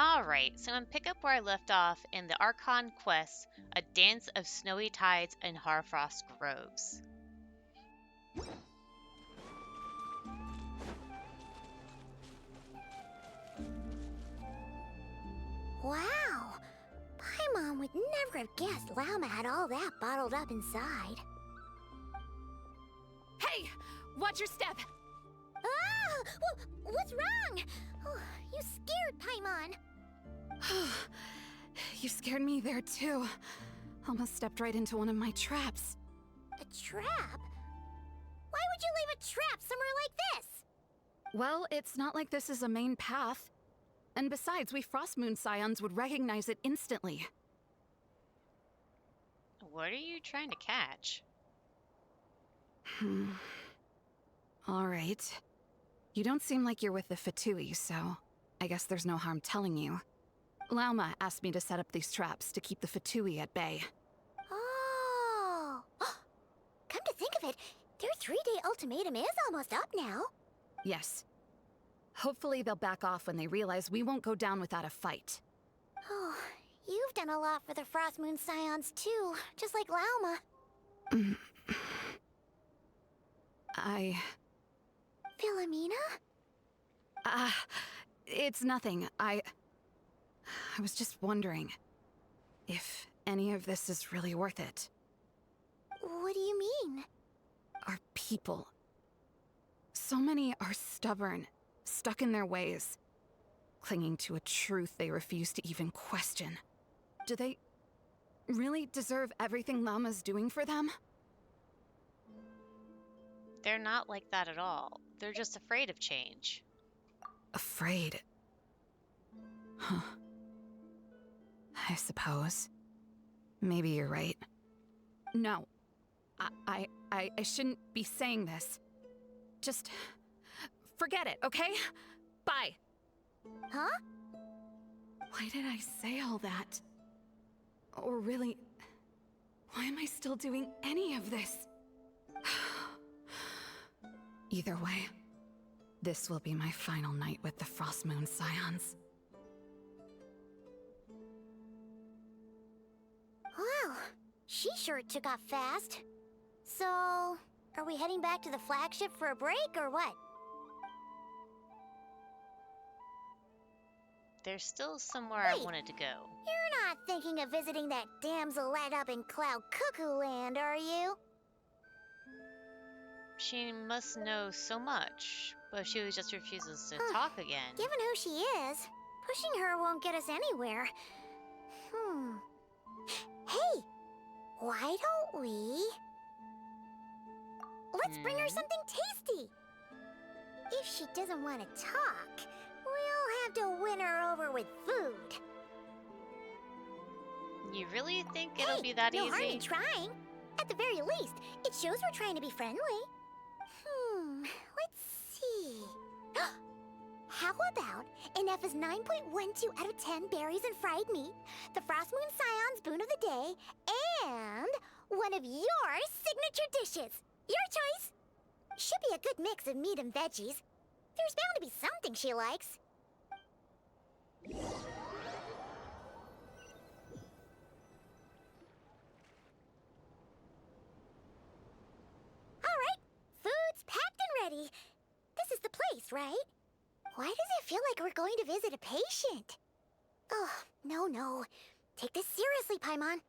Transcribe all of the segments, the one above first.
Alright, so I'm gonna pick up where I left off in the Archon quest, A Dance of Snowy Tides and Hoarfrost Groves. Wow! Paimon would never have guessed Lauma had all that bottled up inside. Hey! Watch your step! Ah! What's wrong? Oh, you scared Paimon. You scared me there too. Almost stepped right into one of my traps. A trap? Why would you leave a trap somewhere like this? Well, it's not like this is a main path. And besides, we Frostmoon Scions would recognize it instantly. What are you trying to catch? Alright. You don't seem like you're with the Fatui, so I guess there's no harm telling you. Lauma asked me to set up these traps to keep the Fatui at bay. Oh! Come to think of it, their 3-day ultimatum is almost up now. Yes. Hopefully they'll back off when they realize we won't go down without a fight. Oh, you've done a lot for the Frostmoon Scions too, just like Lauma. Philomena? It's nothing. I was just wondering if any of this is really worth it. What do you mean? Our people. So many are stubborn, stuck in their ways, clinging to a truth they refuse to even question. Do they really deserve everything Lauma's doing for them? They're not like that at all. They're just afraid of change. Afraid? Huh. I suppose. Maybe you're right. No. I shouldn't be saying this. Just forget it, okay? Bye. Huh? Why did I say all that? Or really, why am I still doing any of this? Either way, this will be my final night with the Frostmoon Scions. Wow, she sure took off fast. So, are we heading back to the flagship for a break or what? There's still somewhere Wait. I wanted to go. You're not thinking of visiting that damsel-led up in Cloud Cuckoo Land, are you? She must know so much, but if she just refuses to talk again. Given who she is, pushing her won't get us anywhere. Hey, why don't we... Let's bring her something tasty. If she doesn't want to talk, we'll have to win her over with food. You really think it'll be that no easy? harm in trying. At the very least, it shows we're trying to be friendly. Let's see. How about Ineffa's 9.12 out of 10 berries and fried meat, the Frostmoon Scion's boon of the day, and one of your signature dishes. Your choice. Should be a good mix of meat and veggies. There's bound to be something she likes. All right, food's packed and ready. This is the place, right? Why does it feel like we're going to visit a patient? Oh, no. Take this seriously, Paimon.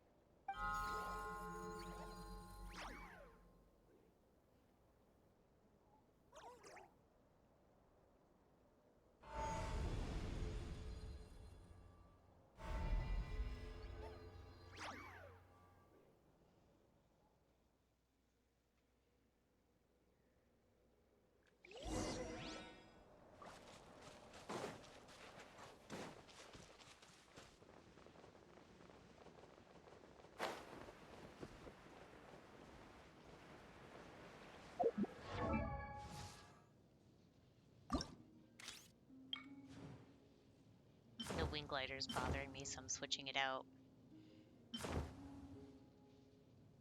The wing glider's bothering me, so I'm switching it out.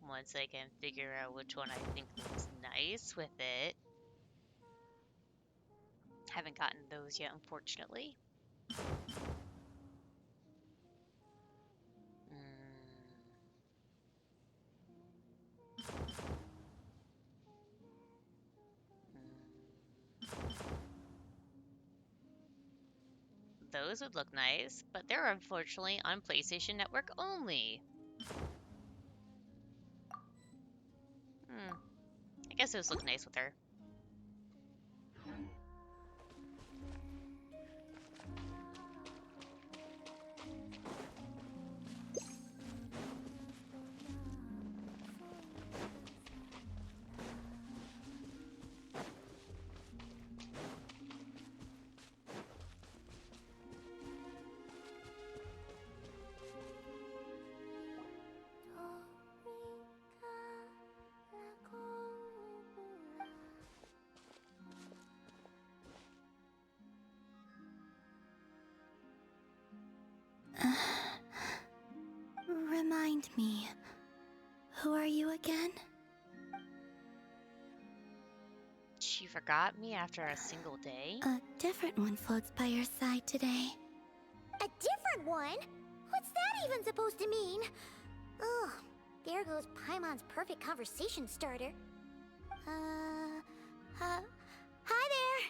Once I can figure out which one I think looks nice with it. Haven't gotten those yet, unfortunately. those would look nice, but they're unfortunately on PlayStation Network only. I guess those look nice with her. Remind me, who are you again? She forgot me after a single day? A different one floats by your side today. A different one? What's that even supposed to mean? Ugh, there goes Paimon's perfect conversation starter. Hi there!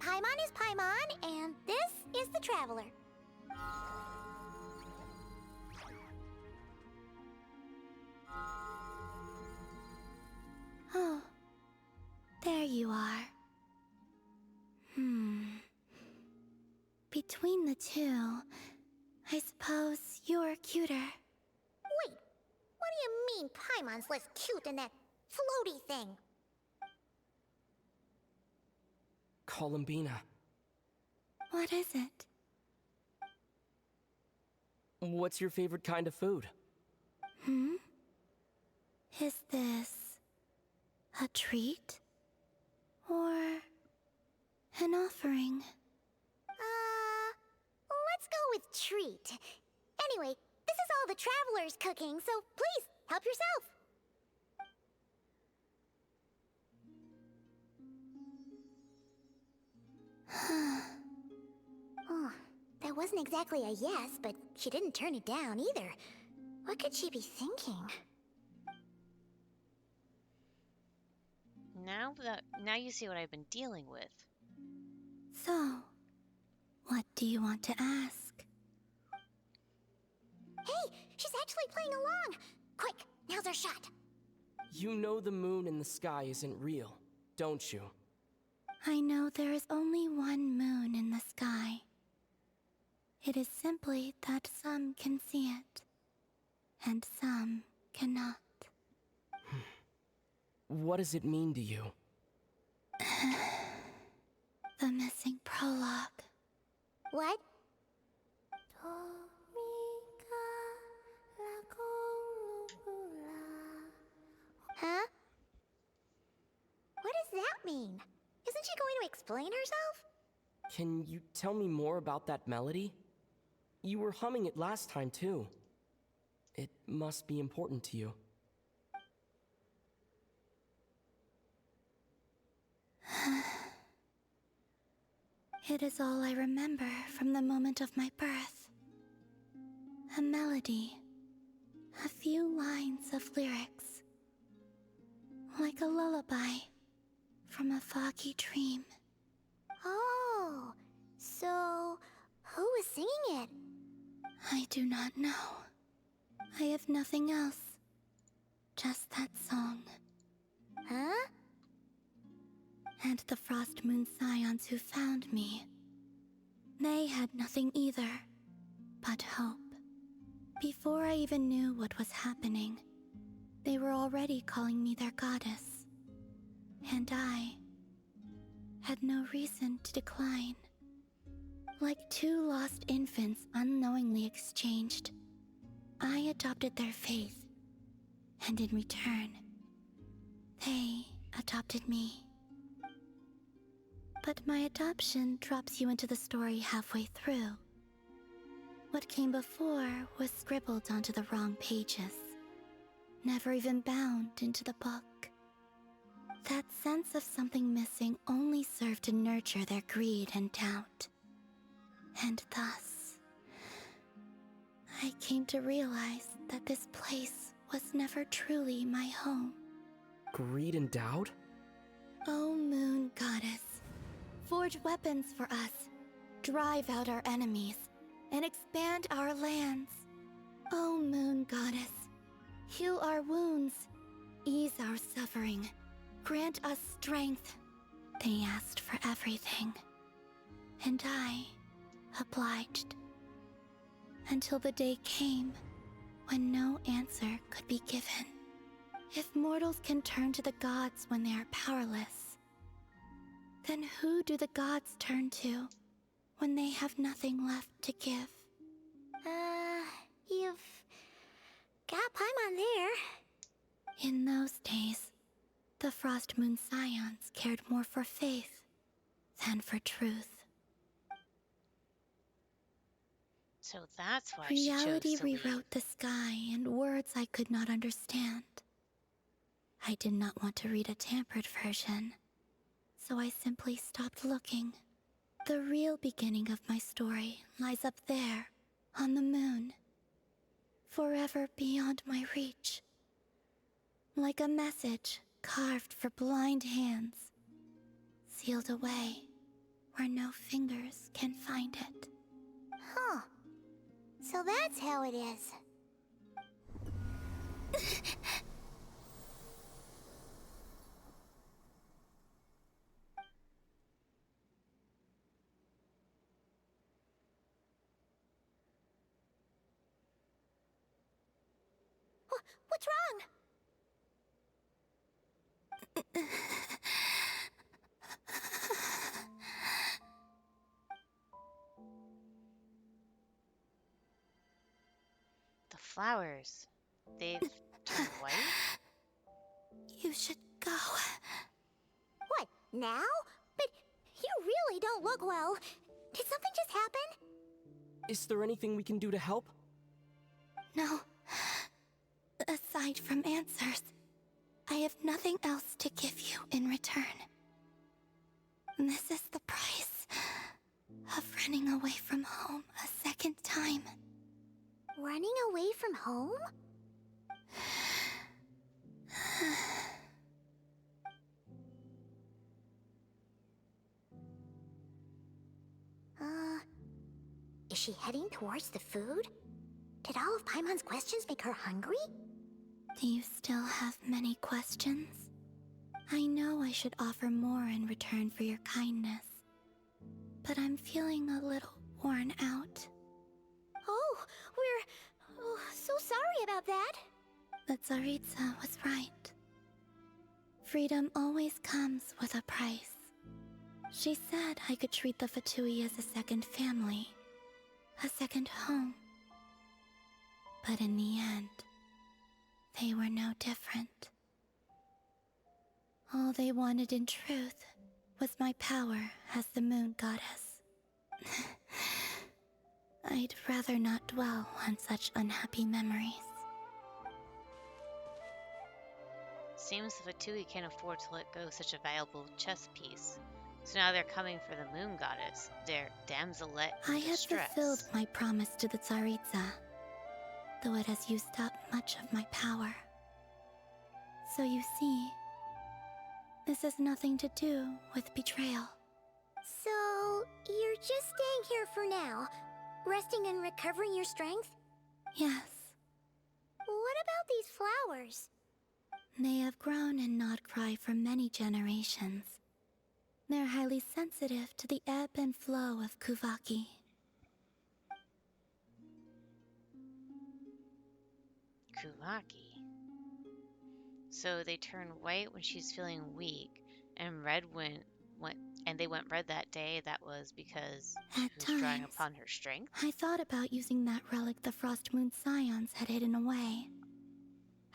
Paimon is Paimon, and this is the Traveler. Oh, there you are. Between the two, I suppose you're cuter. Wait, what do you mean Paimon's less cute than that floaty thing? Columbina, What is it? what's your favorite kind of food? Is this a treat? Or an offering? Let's go with treat. Anyway, this is all the Traveler's cooking, so please, help yourself. Oh, that wasn't exactly a yes, but she didn't turn it down either. What could she be thinking? Now you see what I've been dealing with. So, what do you want to ask? Hey, she's actually playing along! Quick, now's our shot. You know the moon in the sky isn't real, don't you? I know there is only one moon in the sky. It is simply that some can see it, and some cannot. What does it mean to you? The missing prologue. What? Huh? What does that mean? Isn't she going to explain herself? Can you tell me more about that melody? You were humming it last time, too. It must be important to you. It is all I remember from the moment of my birth. A melody. A few lines of lyrics. Like a lullaby from a foggy dream. Oh, so who was singing it? I do not know. I have nothing else. Just that song. Huh? And the Frost Moon Scions who found me. They had nothing either, but hope. Before I even knew what was happening, they were already calling me their goddess. And I had no reason to decline. Like two lost infants unknowingly exchanged, I adopted their faith. And in return, they adopted me. But my adoption drops you into the story halfway through. What came before was scribbled onto the wrong pages, never even bound into the book. That sense of something missing only served to nurture their greed and doubt. And thus, I came to realize that this place was never truly my home. Greed and doubt? O Moon Goddess, forge weapons for us. drive out our enemies, and expand our lands. O Moon Goddess, heal our wounds, ease our suffering, grant us strength. They asked for everything, and I obliged. Until the day came when no answer could be given. If mortals can turn to the gods when they are powerless, then who do the gods turn to when they have nothing left to give? You've got Paimon there. In those days, the Frost Moon Scions cared more for faith than for truth. So that's why she chose Reality to leave. rewrote the sky in words I could not understand. I did not want to read a tampered version, so I simply stopped looking. The real beginning of my story lies up there, on the moon, forever beyond my reach. Like a message carved for blind hands, sealed away where no fingers can find it. Huh. So that's how it is. What's wrong? The flowers, they've turned white? You should go. What, now? But you really don't look well. Did something just happen? Is there anything we can do to help? No. Aside from answers, I have nothing else to give you in return. This is the price of running away from home a second time. Running away from home? Is she heading towards the food? Did all of Paimon's questions make her hungry? Do you still have many questions? I know I should offer more in return for your kindness, but I'm feeling a little worn out. Oh, we're so sorry about that. The Tsaritsa was right. Freedom always comes with a price. She said I could treat the Fatui as a second family, a second home. But in the end, they were no different. All they wanted in truth was my power as the Moon Goddess. I'd rather not dwell on such unhappy memories. Seems the Fatui can't afford to let go such a valuable chess piece. So now they're coming for the Moon Goddess, their damselette in I have distress. fulfilled my promise to the Tsaritsa, though it has used up much of my power. So you see, this has nothing to do with betrayal. So, you're just staying here for now, resting and recovering your strength? Yes. What about these flowers? They have grown in nod-krai for many generations. They're highly sensitive to the ebb and flow of Kuvaki. Kuvaki. So they turn white when she's feeling weak, and red and they went red that day. That was because she At was drawing times, upon her strength. I thought about using that relic the Frost Moon Scions had hidden away.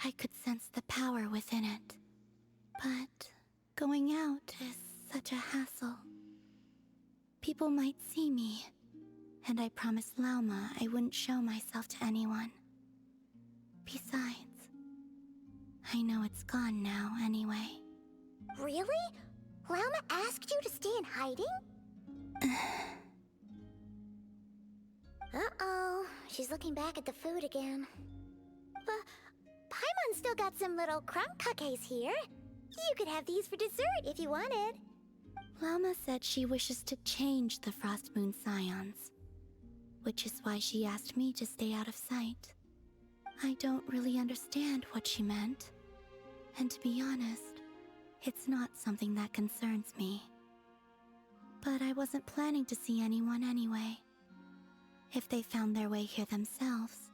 I could sense the power within it. But going out is such a hassle. People might see me, and I promised Lauma I wouldn't show myself to anyone. Besides, I know it's gone now anyway. Really? Lauma asked you to stay in hiding? Uh-oh, she's looking back at the food again. But Paimon still got some little crumb cookies here. You could have these for dessert if you wanted. Llama said she wishes to change the Frost Moon Scions, which is why she asked me to stay out of sight. I don't really understand what she meant, and to be honest, it's not something that concerns me. But I wasn't planning to see anyone anyway. If they found their way here themselves,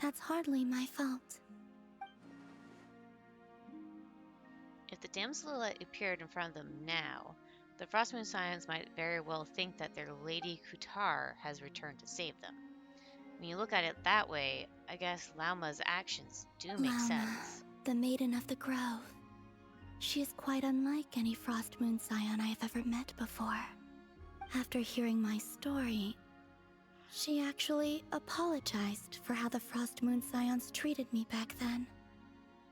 that's hardly my fault. If the damsel appeared in front of them now, the Frostmoon Scions might very well think that their Lady Kutar has returned to save them. When you look at it that way, I guess Lauma's actions do make Lauma, sense. the Maiden of the Grove. She is quite unlike any Frost Moon Scion I have ever met before. After hearing my story, she actually apologized for how the Frost Moon Scions treated me back then.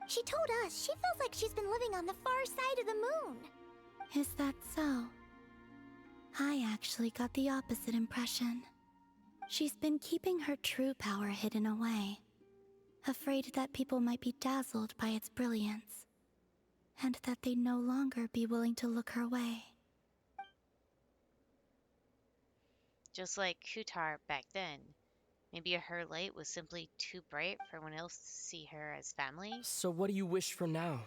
She told us she feels like she's been living on the far side of the moon. Is that so? I actually got the opposite impression. She's been keeping her true power hidden away, afraid that people might be dazzled by its brilliance, and that they'd no longer be willing to look her way. Just like Kutar back then, maybe her light was simply too bright for anyone else to see her as family? So what do you wish for now?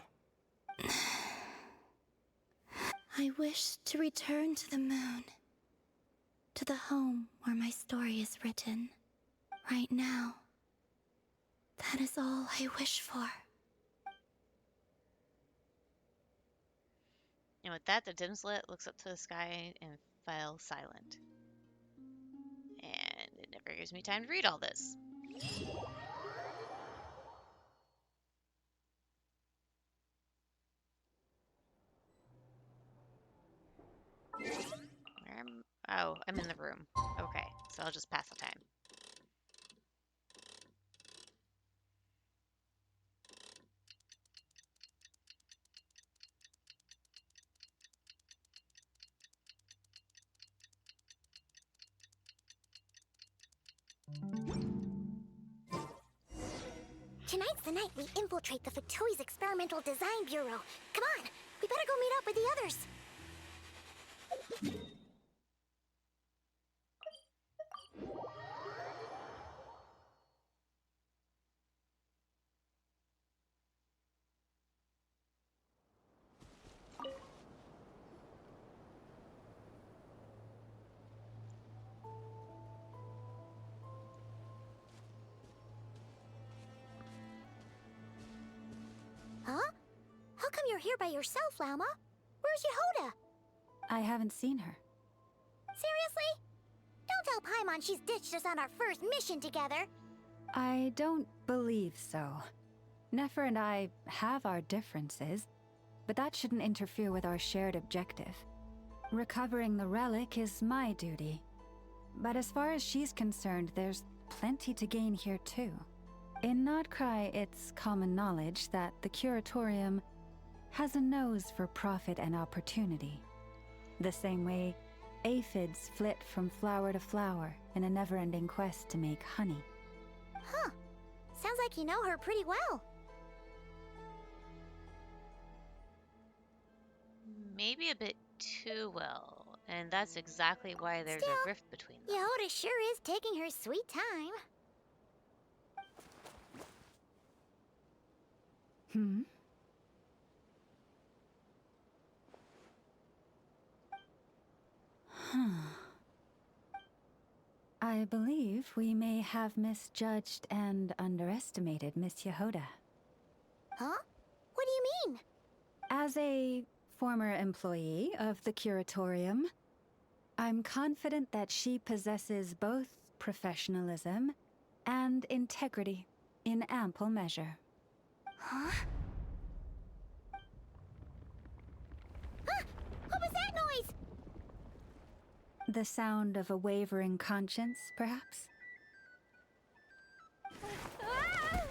I wish to return to the moon, to the home where my story is written. Right now, that is all I wish for. And with that, the Dimslet looks up to the sky and fell silent. And it never gives me time to read all this. Oh, I'm in the room. Okay, so I'll just pass the time. Tonight's the night we infiltrate the Fatoui's Experimental Design Bureau. Come on, we better go meet up with the others. Huh? How come you're here by yourself, Lauma? Where's Yehoda? I haven't seen her. Seriously? Don't tell Paimon she's ditched us on our first mission together. I don't believe so. Nefer and I have our differences, but that shouldn't interfere with our shared objective. Recovering the relic is my duty. But as far as she's concerned, there's plenty to gain here too. In nod-krai, it's common knowledge that the Curatorium has a nose for profit and opportunity. The same way aphids flit from flower to flower in a never-ending quest to make honey. Huh. Sounds like you know her pretty well. Maybe a bit too well, and that's exactly why there's Still, a rift between them. Yehoda sure is taking her sweet time. Hmm? I believe we may have misjudged and underestimated Miss Yehoda. Huh? What do you mean? As a former employee of the Curatorium, I'm confident that she possesses both professionalism and integrity in ample measure. Huh? Ah! What was that noise? The sound of a wavering conscience, perhaps? Ah!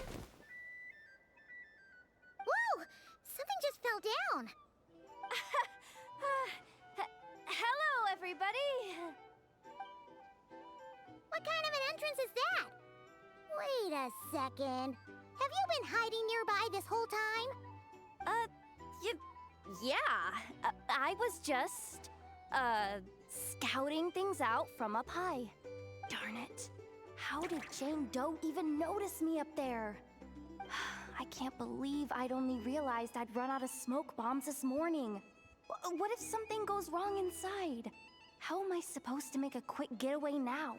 Whoa! Something just fell down. Hello, everybody! What kind of an entrance is that? Wait a second. Have you been hiding nearby this whole time? Yeah. I was just scouting things out from up high. Darn it. How did Jane Doe even notice me up there? I can't believe I'd only realized I'd run out of smoke bombs this morning. What if something goes wrong inside? How am I supposed to make a quick getaway now?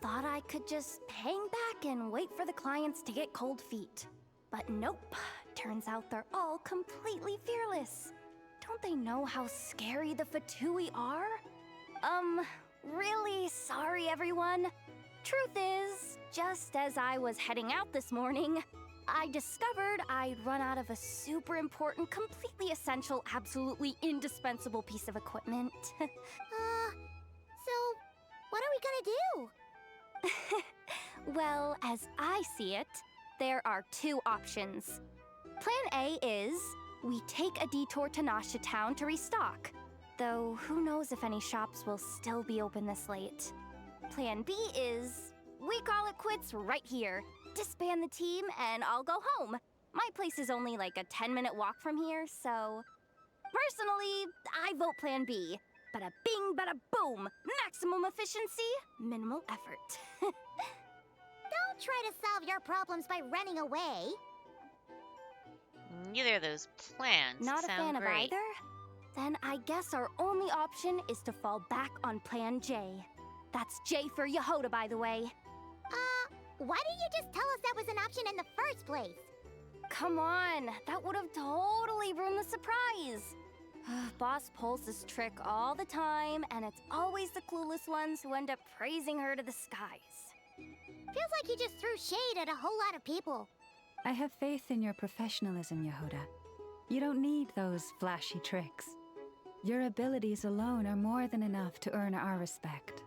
Thought I could just hang back and wait for the clients to get cold feet. But nope. Turns out they're all completely fearless. Don't they know how scary the Fatui are? Really sorry, everyone. Truth is, just as I was heading out this morning, I discovered I'd run out of a super important, completely essential, absolutely indispensable piece of equipment. So, what are we gonna do? Well, as I see it, there are two options. Plan A is we take a detour to Nasha Town to restock, though who knows if any shops will still be open this late. Plan B is we call it quits right here, disband the team, and I'll go home. My place is only like a 10-minute walk from here, so... Personally, I vote Plan B. Bada bing, bada boom! Maximum efficiency, minimal effort. Don't try to solve your problems by running away. Neither of those plans Not a sound fan of great. either? Then I guess our only option is to fall back on Plan J. That's J for Yehoda, by the way. Why didn't you just tell us that was an option in the first place? Come on, that would have totally ruined the surprise. Boss pulls this trick all the time, and it's always the clueless ones who end up praising her to the skies. Feels like you just threw shade at a whole lot of people. I have faith in your professionalism, Yehoda. You don't need those flashy tricks. Your abilities alone are more than enough to earn our respect.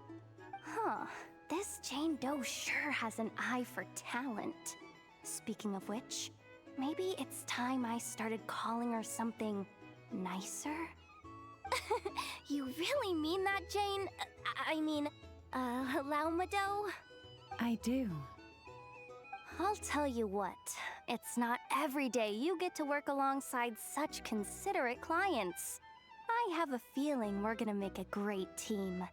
Huh. This Jane Doe sure has an eye for talent. Speaking of which, maybe it's time I started calling her something nicer? You really mean that, Jane? Laumado? I do. I'll tell you what, it's not every day you get to work alongside such considerate clients. I have a feeling we're gonna make a great team.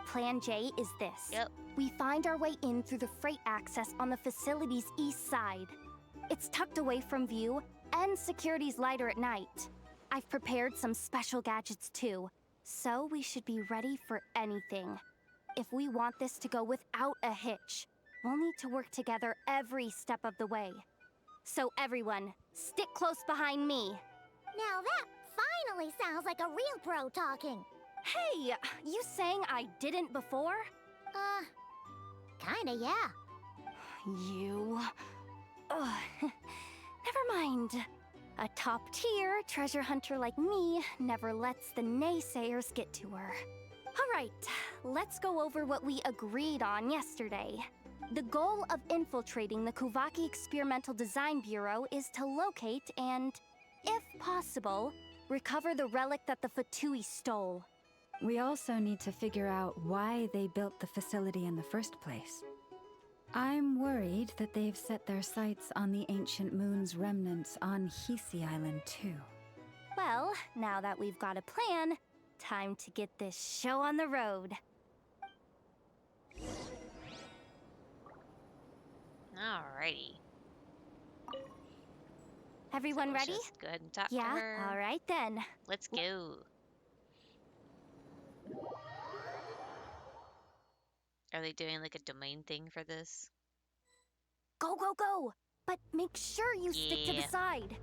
Plan J is this. Yep. We find our way in through the freight access on the facility's east side. It's tucked away from view, and security's lighter at night. I've prepared some special gadgets too, so we should be ready for anything. If we want this to go without a hitch, we'll need to work together every step of the way. So everyone, stick close behind me. Now that finally sounds like a real pro talking. Hey, you saying I didn't before? Kinda, yeah. You... Ugh. Never mind. A top-tier treasure hunter like me never lets the naysayers get to her. Alright, let's go over what we agreed on yesterday. The goal of infiltrating the Kuvaki Experimental Design Bureau is to locate and, if possible, recover the relic that the Fatui stole. We also need to figure out why they built the facility in the first place. I'm worried that they've set their sights on the Ancient Moon's remnants on Hisi Island too. Well, now that we've got a plan, time to get this show on the road. Alrighty. Everyone So let's ready? just go ahead and talk to Yeah, her. all right then. Let's go. Are they doing like a domain thing for this? Go, go, go! But make sure you stick to the Yeah. side.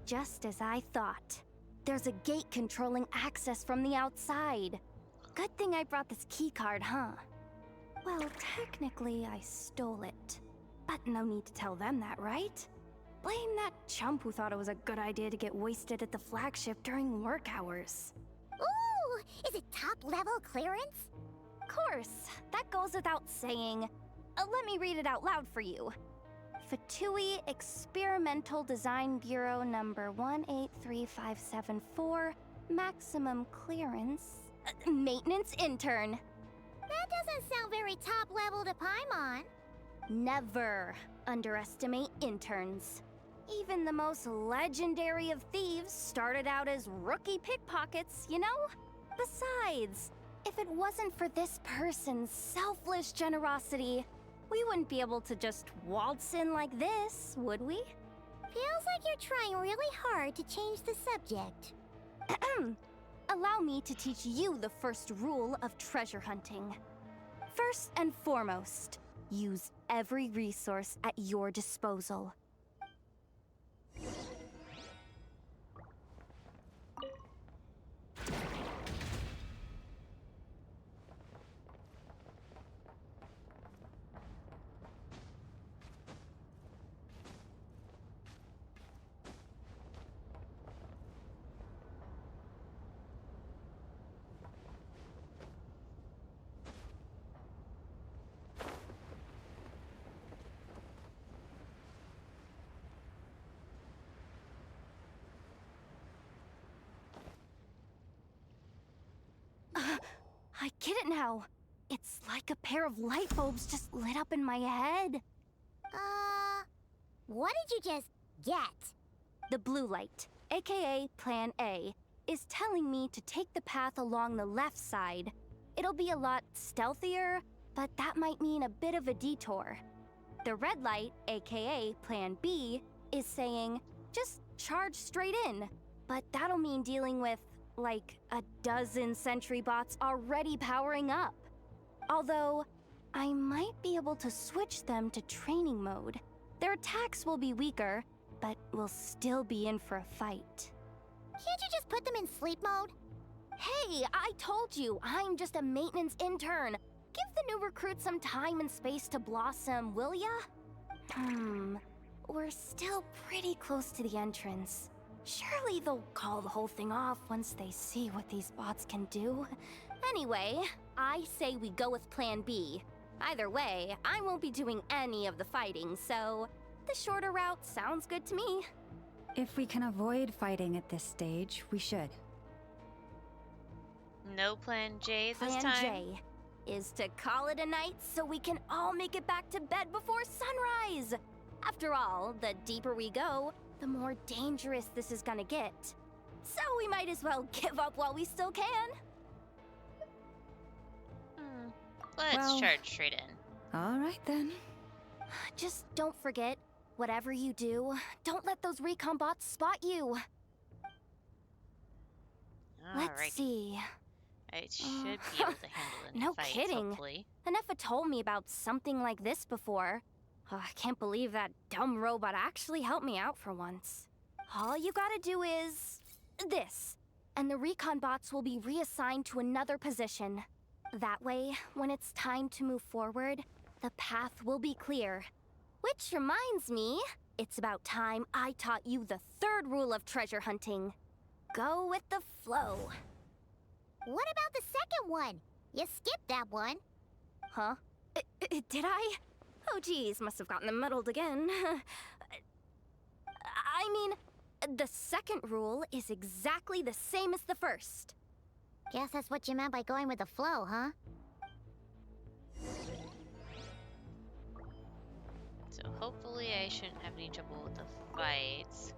Just as I thought. There's a gate controlling access from the outside. Good thing I brought this keycard, huh? Well, technically I stole it. But no need to tell them that, right? Blame that chump who thought it was a good idea to get wasted at the flagship during work hours. Ooh, is it top-level clearance? Of course, that goes without saying. Let me read it out loud for you. Fatui Experimental Design Bureau number 183574, maximum clearance, maintenance intern. That doesn't sound very top-level to Paimon. Never underestimate interns. Even the most legendary of thieves started out as rookie pickpockets, you know? Besides, if it wasn't for this person's selfless generosity, we wouldn't be able to just waltz in like this, would we? Feels like you're trying really hard to change the subject. Allow me to teach you the first rule of treasure hunting. First and foremost, use every resource at your disposal. I get it now. It's like a pair of light bulbs just lit up in my head. What did you just get? The blue light, aka Plan A, is telling me to take the path along the left side. It'll be a lot stealthier, but that might mean a bit of a detour. The red light, aka Plan B, is saying, just charge straight in. But that'll mean dealing with, like, a dozen sentry bots already powering up. Although, I might be able to switch them to training mode. Their attacks will be weaker, but we'll still be in for a fight. Can't you just put them in sleep mode? Hey, I told you, I'm just a maintenance intern. Give the new recruit some time and space to blossom, will ya? We're still pretty close to the entrance. Surely they'll call the whole thing off once they see what these bots can do. Anyway, I say we go with Plan B. Either way, I won't be doing any of the fighting, so the shorter route sounds good to me. If we can avoid fighting at this stage, we should. No Plan J this Plan time? J is to call it a night so we can all make it back to bed before sunrise. After all, the deeper we go, the more dangerous this is gonna get. So we might as well give up while we still can. Let's Well- charge straight in. All right then. Just don't forget, whatever you do, don't let those recon bots spot you. Let's Alright, see. I should be able to handle any No fights, kidding. hopefully. Anefa told me about something like this before. I can't believe that dumb robot actually helped me out for once. All you gotta do is this, and the recon bots will be reassigned to another position. That way, when it's time to move forward, the path will be clear. Which reminds me, it's about time I taught you the third rule of treasure hunting. Go with the flow. What about the second one? You skipped that one. Huh? Did I? Oh geez, must have gotten muddled again. I mean, the second rule is exactly the same as the first. Guess that's what you meant by going with the flow, huh? So hopefully I shouldn't have any trouble with the fights.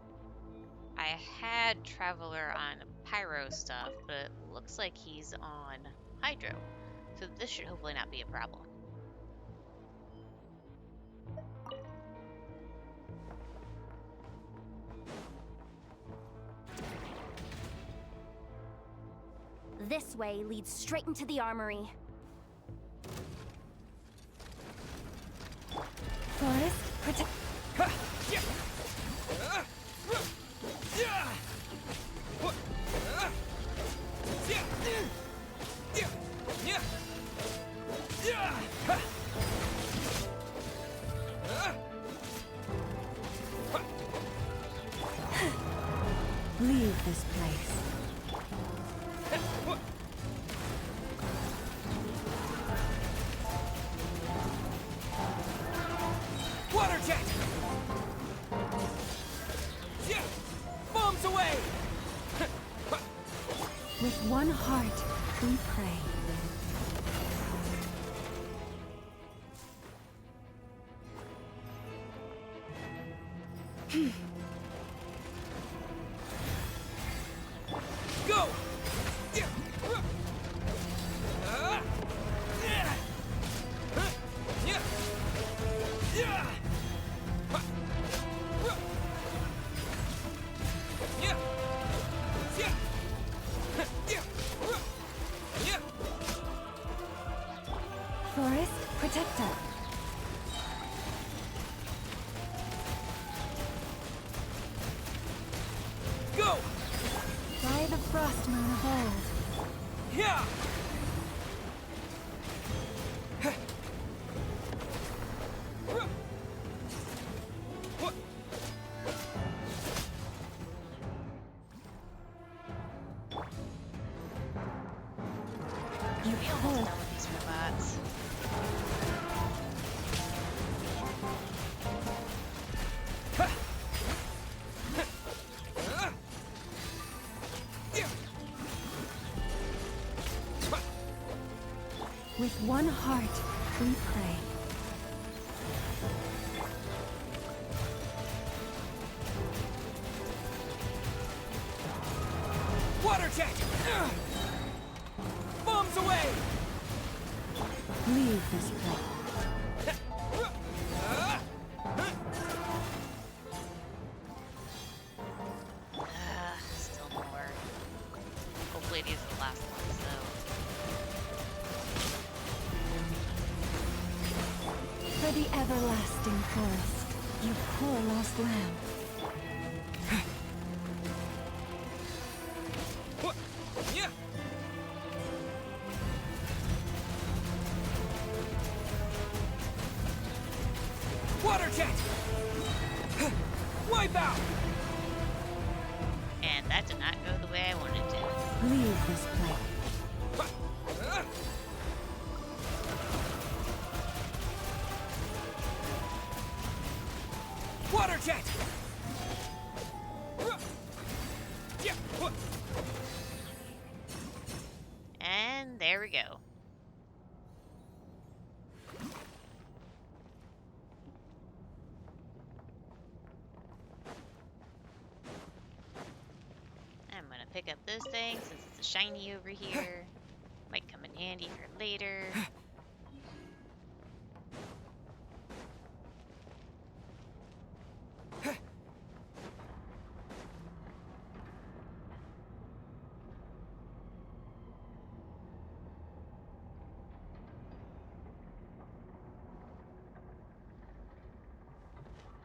I had Traveler on Pyro stuff, but it looks like he's on Hydro. So this should hopefully not be a problem. This way leads straight into the armory. Forest, protect. Leave this place. Water jet! Bombs away! With one heart, we pray. Frost moon of old. Yeah! You we almost done with these robots. With one heart, we pray. Water jet! Bombs away! Leave this place. Still more. Hopefully these are the last ones, though. For the everlasting forest, you poor lost lamb. Yeah! Water jet! Wipe out! And that did not go the way I wanted to. Leave this place. Water jet! And there we go. I'm gonna pick up this thing since it's a shiny over here. Might come in handy for later.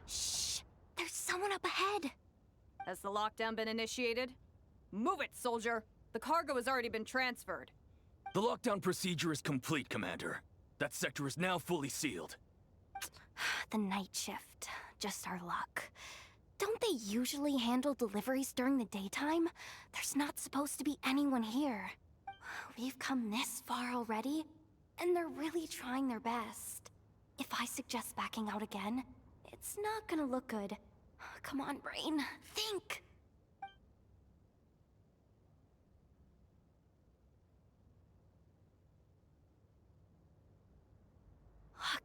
Shh! There's someone up ahead! Has the lockdown been initiated? Move it, soldier! The cargo has already been transferred. The lockdown procedure is complete, Commander. That sector is now fully sealed. The night shift. Just our luck. Don't they usually handle deliveries during the daytime? There's not supposed to be anyone here. We've come this far already, and they're really trying their best. If I suggest backing out again, it's not gonna look good. Come on, brain. Think!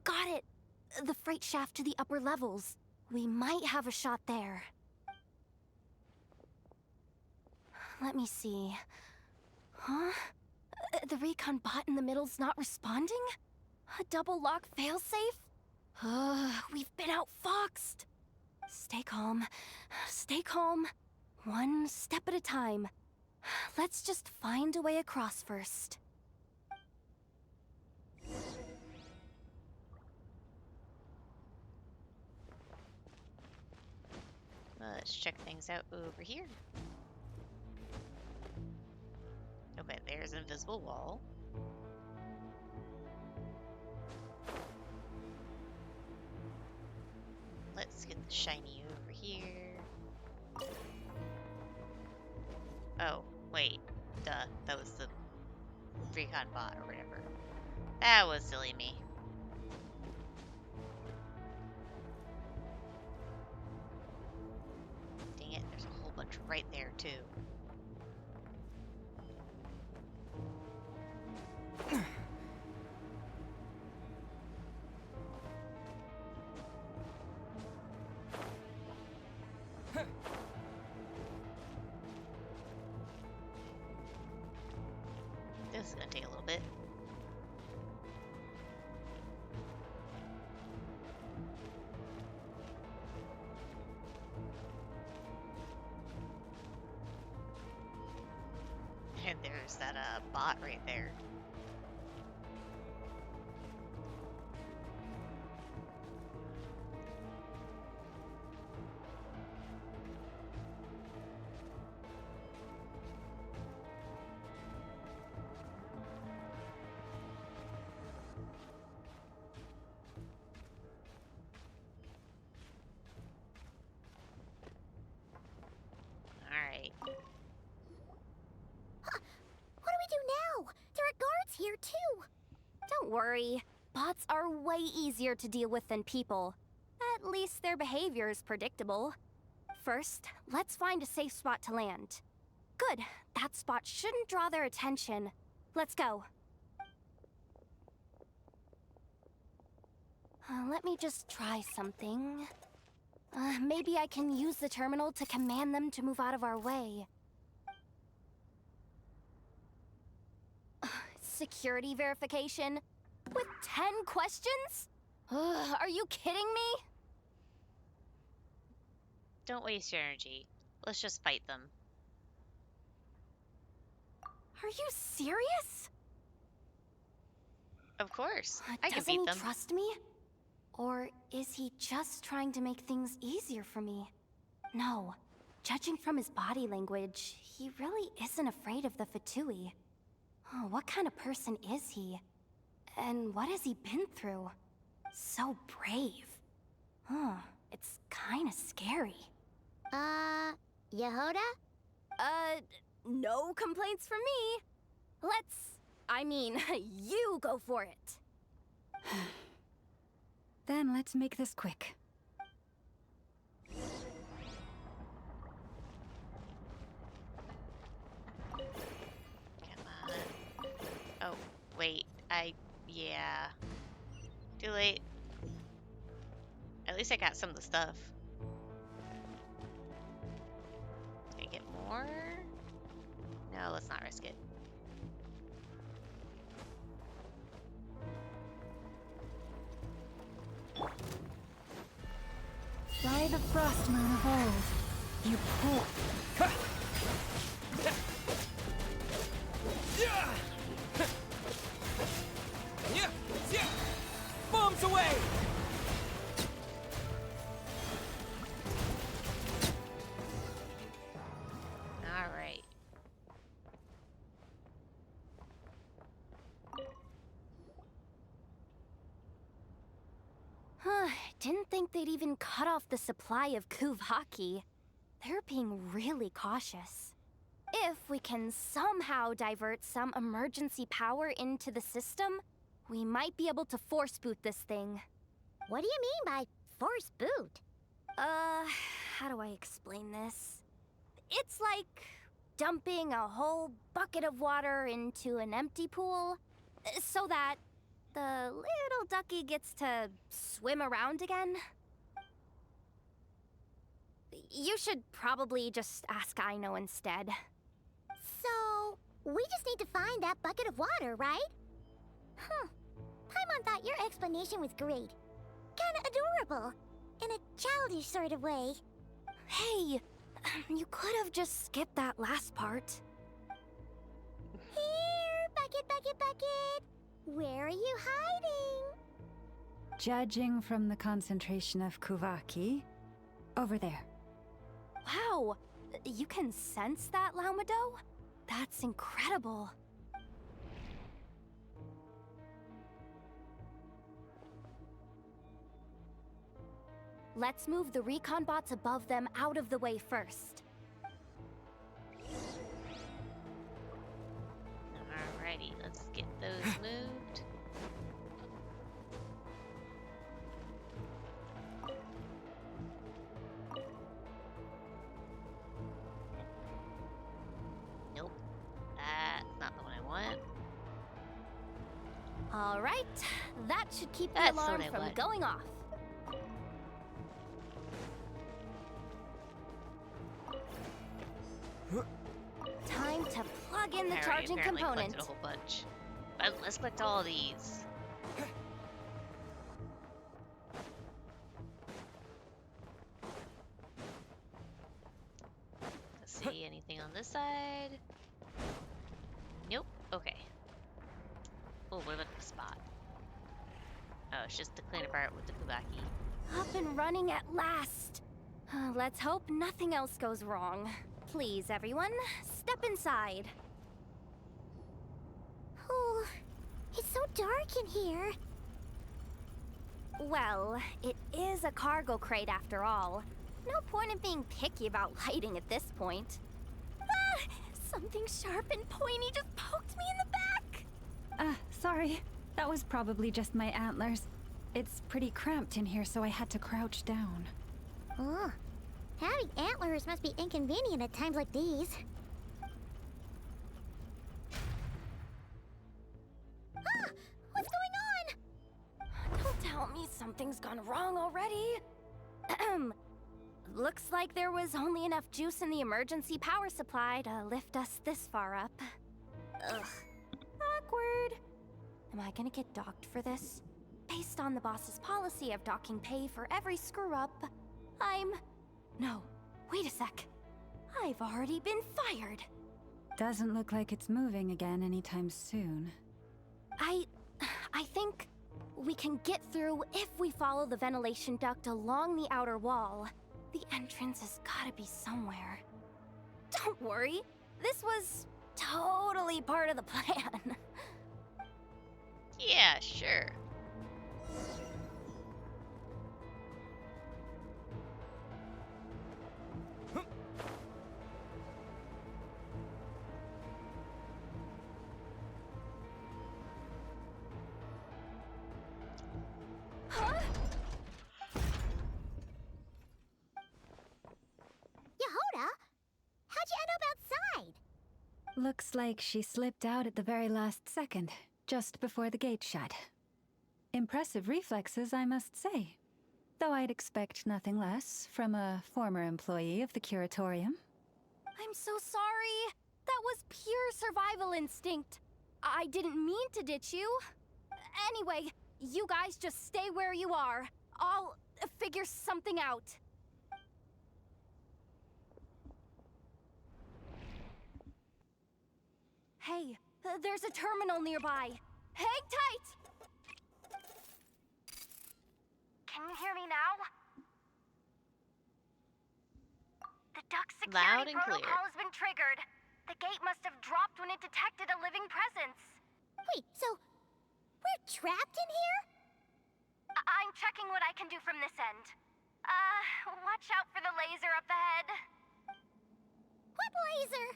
Got it! The freight shaft to the upper levels. We might have a shot there. Let me see. Huh? The recon bot in the middle's not responding? A double lock failsafe? We've been outfoxed. Stay calm. Stay calm. One step at a time. Let's just find a way across first. Let's check things out over here. Okay, there's an invisible wall. Let's get the shiny over here. Oh, wait. Duh. That was the recon bot or whatever. That was silly me. Dang it, there's a whole bunch right there, too. This is gonna take a little bit. And there's that bot right there. here too. Don't worry. Bots are way easier to deal with than people. At least their behavior is predictable. First, let's find a safe spot to land. Good. That spot shouldn't draw their attention. Let's go. Let me just try something. Maybe I can use the terminal to command them to move out of our way. Security verification? With 10 questions? Are you kidding me? Don't waste your energy. Let's just fight them. Are you serious? Of course. I can Doesn't beat he them. trust me? Or is he just trying to make things easier for me? No. Judging from his body language, he really isn't afraid of the Fatui. Oh, what kind of person is he? And what has he been through? So brave. It's kinda scary. Yehoda? No complaints from me. You go for it. Then let's make this quick. Come on. Oh, wait. Yeah. Too late. At least I got some of the stuff. Can I get more? No, let's not risk it. By the frost moon of old, you pull. Bombs away! Alright. Didn't think they'd even cut off the supply of Kuvaki. They're being really cautious. If we can somehow divert some emergency power into the system, we might be able to force boot this thing. What do you mean by force boot? How do I explain this? It's like dumping a whole bucket of water into an empty pool, so that the little ducky gets to swim around again. You should probably just ask Aino instead. So, we just need to find that bucket of water, right? Paimon thought your explanation was great. Kinda adorable. In a childish sort of way. Hey, you could have just skipped that last part. Here, bucket, bucket, bucket. Where are you hiding? Judging from the concentration of Kuvaki, over there. Wow, you can sense that, Laumado? That's incredible. Let's move the recon bots above them out of the way first. Alrighty, let's get those moved. Nope. That's not the one I want. All right, that should keep the That's alarm what I from want. going off. Time to plug in the charging apparently component. collected a whole bunch. But let's collect all these. Let's see, anything on this side? Nope. Okay. Oh, what about the spot? Oh, it's just the cleanup part with the Kubaki. Up and running at last. Let's hope nothing else goes wrong. Please, everyone, step inside. Oh, it's so dark in here. Well, it is a cargo crate after all. No point in being picky about lighting at this point. Ah! Something sharp and pointy just poked me in the back. Sorry. That was probably just my antlers. It's pretty cramped in here, so I had to crouch down. Oh, having antlers must be inconvenient at times like these. Ah! What's going on? Don't tell me something's gone wrong already. Looks like there was only enough juice in the emergency power supply to lift us this far up. Ugh. Awkward. Am I gonna get docked for this? Based on the boss's policy of docking pay for every screw-up, No, wait a sec. I've already been fired. Doesn't look like it's moving again anytime soon. I think we can get through if we follow the ventilation duct along the outer wall. The entrance has gotta be somewhere. Don't worry, this was totally part of the plan. Yeah, sure. Yehoda, how'd you end up outside? Looks like she slipped out at the very last second, just before the gate shut. Impressive reflexes, I must say. Though I'd expect nothing less from a former employee of the Curatorium. I'm so sorry. That was pure survival instinct. I didn't mean to ditch you. Anyway, you guys just stay where you are. I'll figure something out. Hey, there's a terminal nearby. Hang tight! Can you hear me now? The duct Loud security and clear. protocol has been triggered. The gate must have dropped when it detected a living presence. Wait, so we're trapped in here? I'm checking what I can do from this end. Watch out for the laser up ahead. What laser?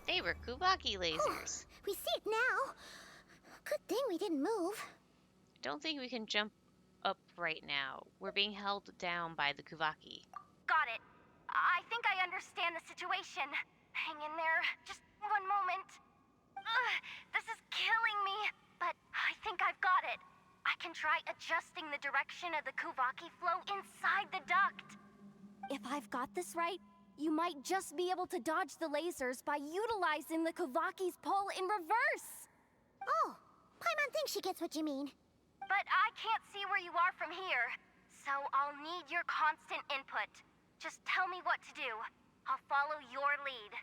They were Kubaki lasers. We see it now. Good thing we didn't move. I don't think we can jump up right now. We're being held down by the Kuvaki. Got it. I think I understand the situation. Hang in there. Just one moment. This is killing me, but I think I've got it. I can try adjusting the direction of the Kuvaki flow inside the duct. If I've got this right, you might just be able to dodge the lasers by utilizing the Kuvaki's pull in reverse. Oh, Paimon thinks she gets what you mean. But I can't see where you are from here, so I'll need your constant input. Just tell me what to do. I'll follow your lead.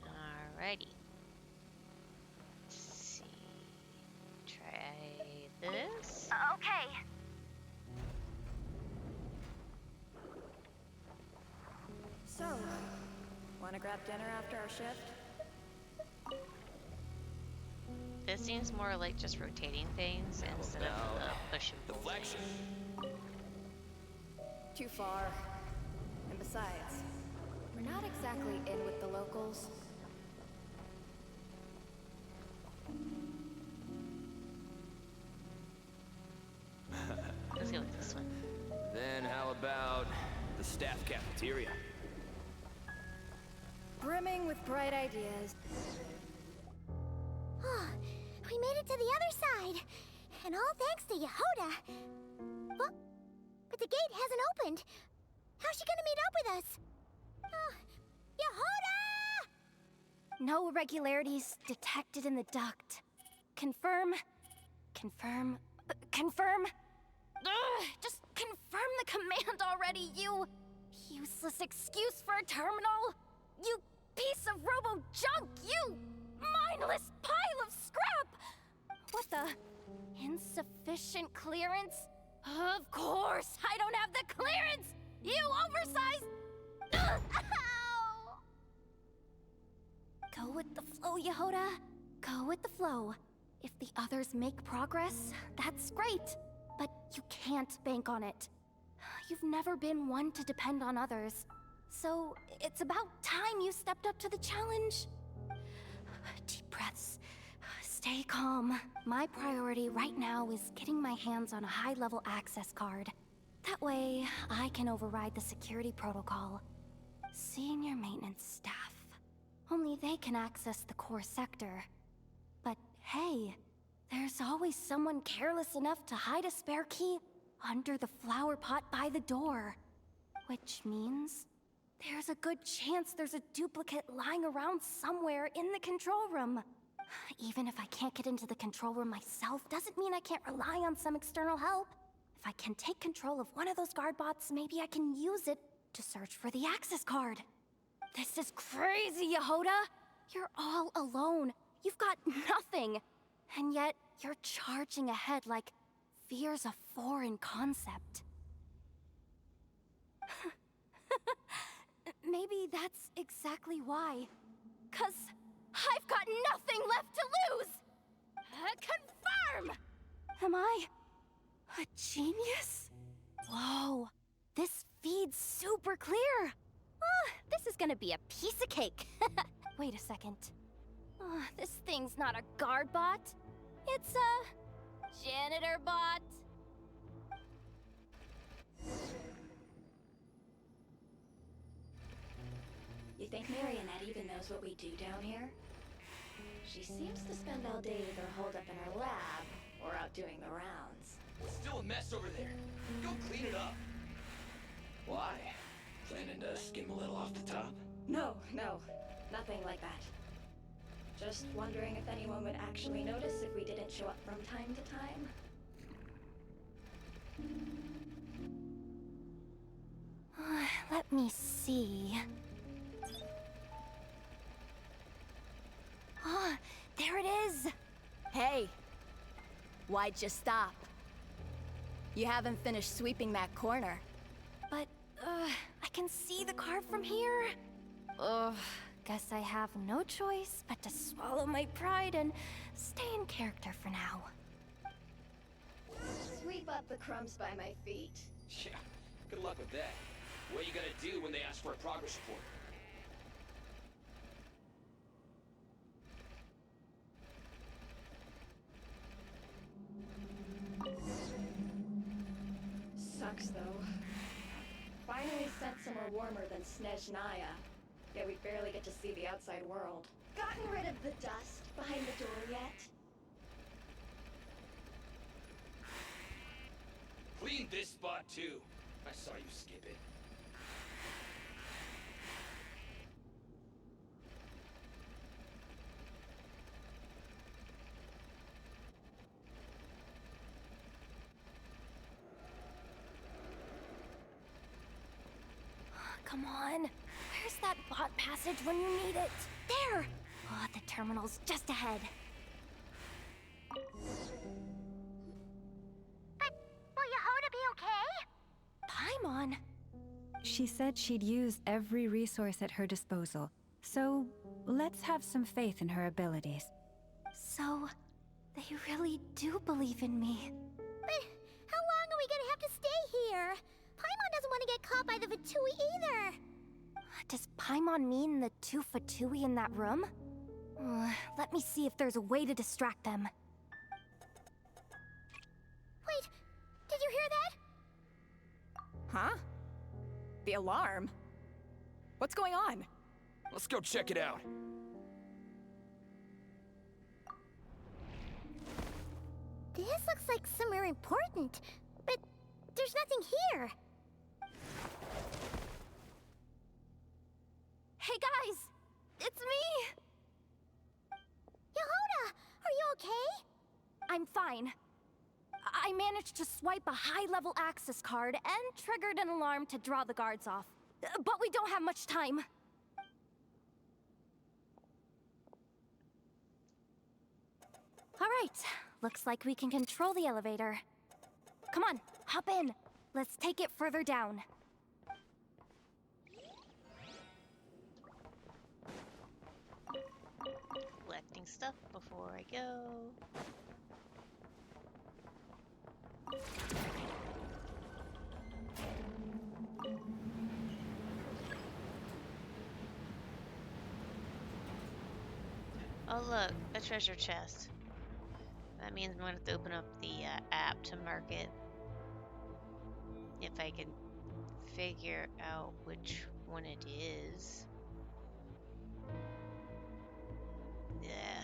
Alrighty. Let's see. Try this. Okay. So, wanna grab dinner after our shift? This seems more like just rotating things instead of the push and pull thing. Too far. And besides, we're not exactly in with the locals. Let's go with this one. Then how about the staff cafeteria? Brimming with bright ideas. We made it to the other side. And all thanks to Yehoda. But the gate hasn't opened. How's she gonna meet up with us? Yehoda! No irregularities detected in the duct. Confirm. Confirm. Confirm. Just confirm the command already, you useless excuse for a terminal. You piece of robo-junk, you mindless pile of scrap! What the? Insufficient clearance? Of course, I don't have the clearance! You oversized... Ow! Go with the flow, Yehoda. Go with the flow. If the others make progress, that's great. But you can't bank on it. You've never been one to depend on others. So, it's about time you stepped up to the challenge. Deep breaths. Stay calm. My priority right now is getting my hands on a high-level access card. That way, I can override the security protocol. Senior maintenance staff. Only they can access the core sector. But hey, there's always someone careless enough to hide a spare key under the flower pot by the door. Which means there's a good chance there's a duplicate lying around somewhere in the control room. Even if I can't get into the control room myself, doesn't mean I can't rely on some external help. If I can take control of one of those guard bots, maybe I can use it to search for the access card. This is crazy, Yehoda! You're all alone. You've got nothing. And yet, you're charging ahead like fear's a foreign concept. Maybe that's exactly why. 'Cause I've got nothing left to lose! Confirm! Am I a genius? Whoa, this feed's super clear. This is gonna be a piece of cake. Wait a second. This thing's not a guard bot. It's a janitor bot. You think Marionette even knows what we do down here? She seems to spend all day either holed up in her lab or out doing the rounds. It's still a mess over there. Go clean it up. Why? Planning to skim a little off the top? No, nothing like that. Just wondering if anyone would actually notice if we didn't show up from time to time. Let me see. There it is! Hey! Why'd you stop? You haven't finished sweeping that corner. But, I can see the card from here. Guess I have no choice but to swallow my pride and stay in character for now. Sweep up the crumbs by my feet. Yeah, good luck with that. What are you gonna do when they ask for a progress report? Sucks, though. Finally sent somewhere warmer than Snezhnaya, yet we barely get to see the outside world. Gotten rid of the dust behind the door yet? Clean this spot too. I saw you skip it. Come on. Where's that bot passage when you need it? There! The terminal's just ahead. But will Yehoda be okay? Paimon? She said she'd use every resource at her disposal, so let's have some faith in her abilities. So, they really do believe in me. But how long are we gonna have to stay here? Paimon doesn't want to get caught by the Fatui either. Does Paimon mean the two Fatui in that room? Let me see if there's a way to distract them. Wait, did you hear that? Huh? The alarm? What's going on? Let's go check it out. This looks like somewhere important, but there's nothing here. Hey guys! It's me! Yehoda, are you okay? I'm fine. I managed to swipe a high-level access card and triggered an alarm to draw the guards off. But we don't have much time. Alright, looks like we can control the elevator. Come on, hop in. Let's take it further down. Collecting stuff before I go. Oh look, a treasure chest. That means I'm going to have to open up the app to mark it. If I can figure out which one it is. Yeah.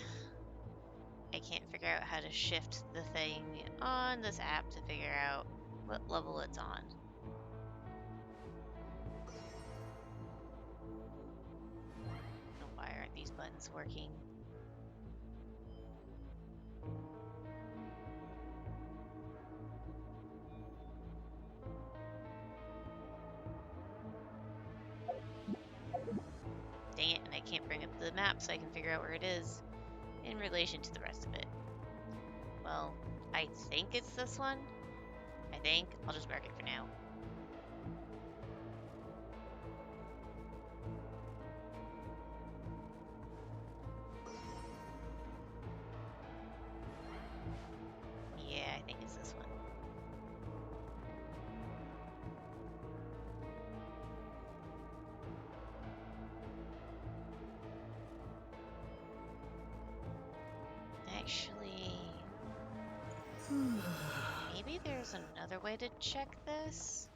I can't figure out how to shift the thing on this app to figure out what level it's on. Why aren't these buttons working? Dang it, and I can't bring up the map so I can figure out where it is in relation to the rest of it. Well, I think it's this one. I think. I'll just mark it for now. Yeah, I think it's this one. Actually, maybe there's another way to check this?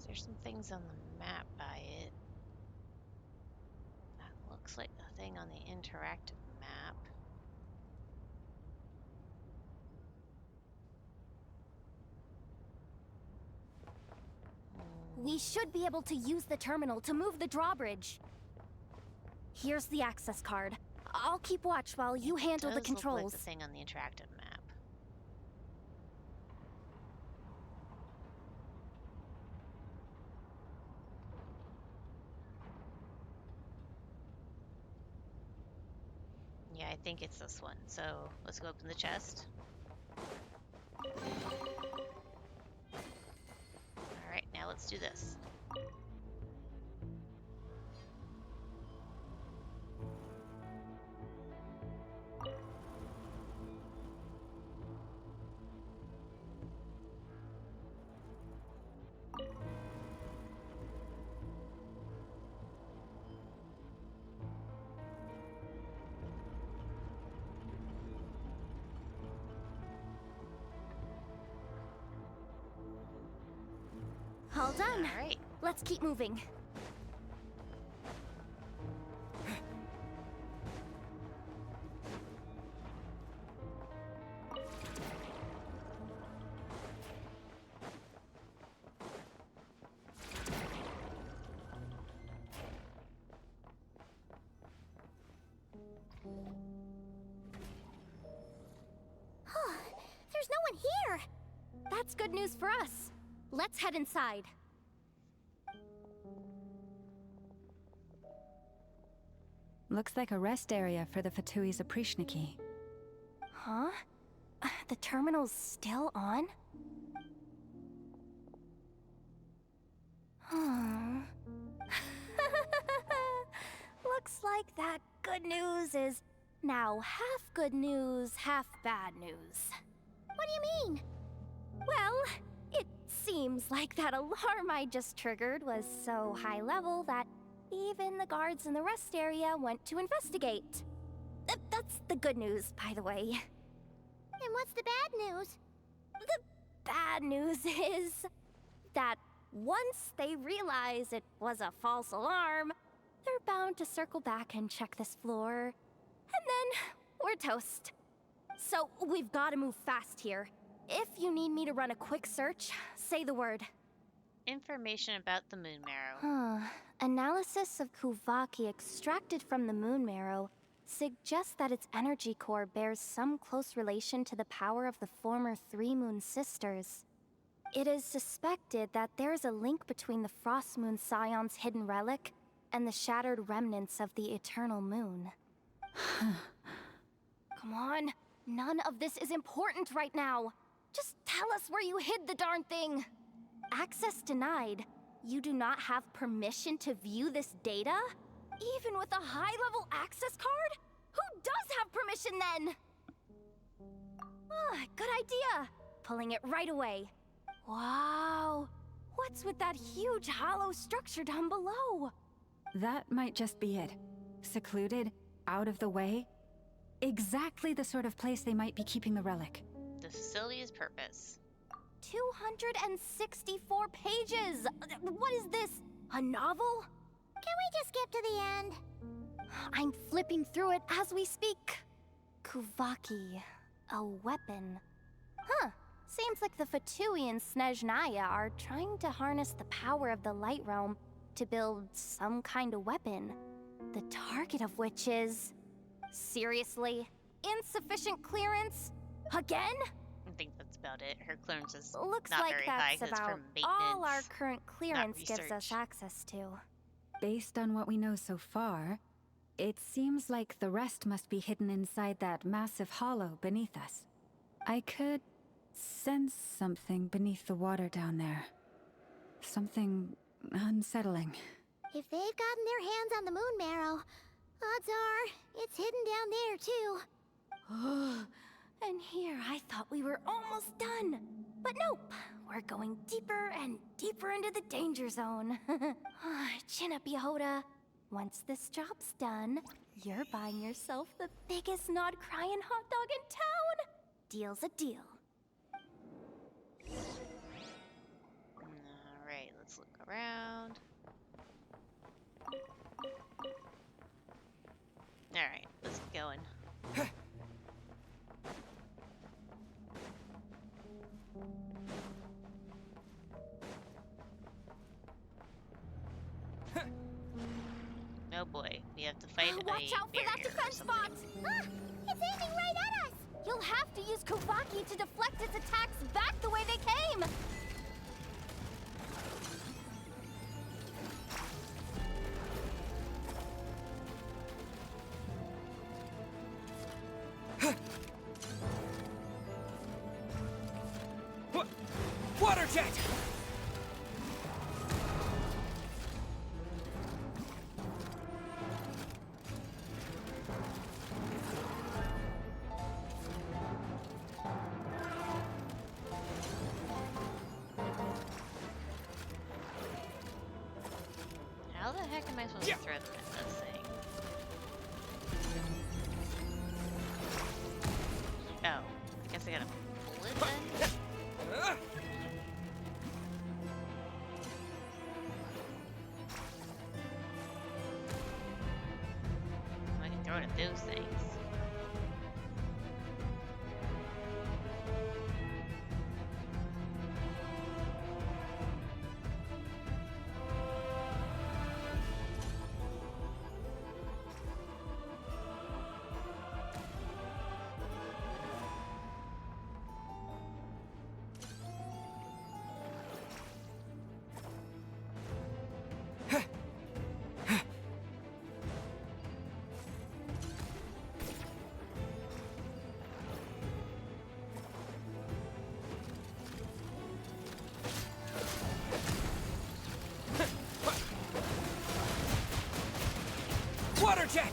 There's some things on the map by it. That looks like the thing on the interactive map. We should be able to use the terminal to move the drawbridge. Here's the access card. I'll keep watch while you handle the Does look controls. like the thing on the interactive map. Yeah, I think it's this one. So let's go open the chest. Alright, now let's do this. All done. All right. Let's keep moving. There's no one here! That's good news for us. Let's head inside. Looks like a rest area for the Fatui's Oprishniki. Huh? The terminal's still on? Looks like that good news is now half good news, half bad news. What do you mean? Well, it seems like that alarm I just triggered was so high level that even the guards in the rest area went to investigate. That's the good news, by the way. And what's the bad news? The bad news is that once they realize it was a false alarm, they're bound to circle back and check this floor. And then we're toast. So we've got to move fast here. If you need me to run a quick search, say the word. Information about the moon marrow. Analysis of Kuvaki extracted from the moon marrow suggests that its energy core bears some close relation to the power of the former Three Moon Sisters. It is suspected that there is a link between the Frost Moon Scion's hidden relic and the shattered remnants of the Eternal Moon. Come on, none of this is important right now. Just tell us where you hid the darn thing. Access denied. You do not have permission to view this data? Even with a high-level access card? Who does have permission then? Good idea. Pulling it right away. Wow. What's with that huge hollow structure down below? That might just be it. Secluded, out of the way. Exactly the sort of place they might be keeping the relic. The facility's purpose. 264 pages! What is this? A novel? Can we just skip to the end? I'm flipping through it as we speak. Kuvaki, a weapon. Huh. Seems like the Fatui and Snezhnaya are trying to harness the power of the Light Realm to build some kind of weapon. The target of which is... Seriously? Insufficient clearance? Again? I think that's about it. Her clearance is Looks not like very high that's because it's about from maintenance. all our current clearance gives us research. access to. Based on what we know so far, it seems like the rest must be hidden inside that massive hollow beneath us. I could sense something beneath the water down there. Something unsettling. If they've gotten their hands on the moon marrow, odds are it's hidden down there too. And here I thought we were almost done. But nope, we're going deeper and deeper into the danger zone. Chin up, Yehoda. Once this job's done, you're buying yourself the biggest nod-krai hot dog in town. Deal's a deal. Alright, let's look around. Alright, let's get going. Oh boy, we have to fight Watch a out for that barrier or defense something. spot! Ah, it's aiming right at us! You'll have to use Kuvaki to deflect its attacks back the way they came! Water jet! How the heck am I supposed to throw them at this thing? Oh, I guess I gotta pull it then? I can throw it at those things. Water jet!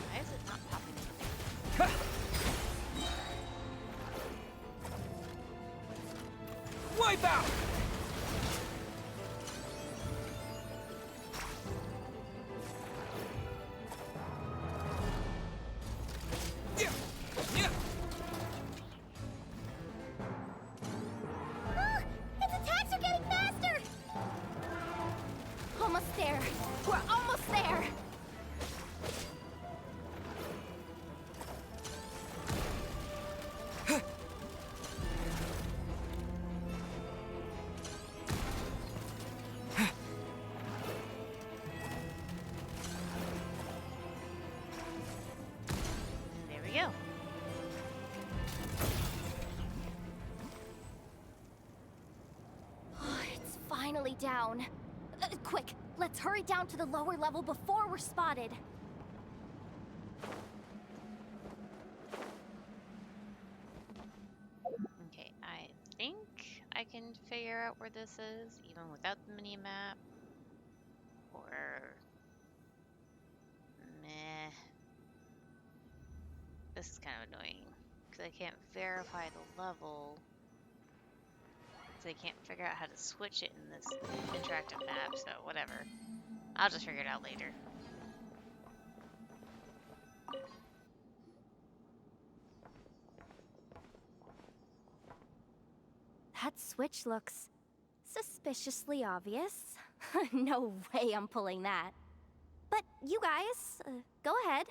Why is it not popping anything? Wipe out! Ah, its attacks are getting faster! Almost there. We're almost there. There we go. It's finally down. Quick, let's hurry down to the lower level before we're spotted. Okay, I think I can figure out where this is, even without the mini-map. Or This is kind of annoying, because I can't verify the level. So I can't figure out how to switch it in this interactive map, so whatever. I'll just figure it out later. That switch looks suspiciously obvious. No way I'm pulling that. But you guys, go ahead.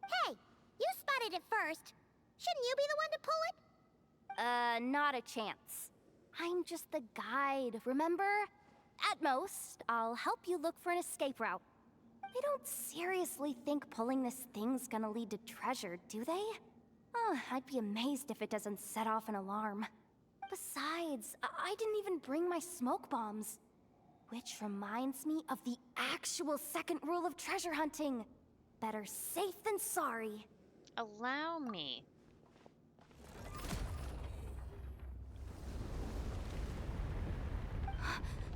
Hey, you spotted it first. Shouldn't you be the one to pull it? Not a chance. I'm just the guide, remember? At most, I'll help you look for an escape route. They don't seriously think pulling this thing's gonna lead to treasure, do they? I'd be amazed if it doesn't set off an alarm. Besides, I didn't even bring my smoke bombs. Which reminds me of the actual second rule of treasure hunting. Better safe than sorry. Allow me.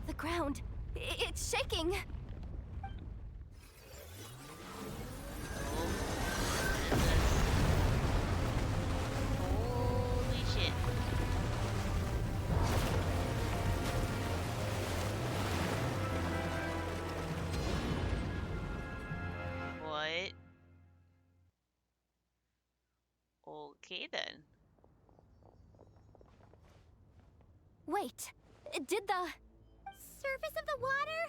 The ground, it's shaking. Holy shit. What? Okay then. Wait, did the Surface of the water?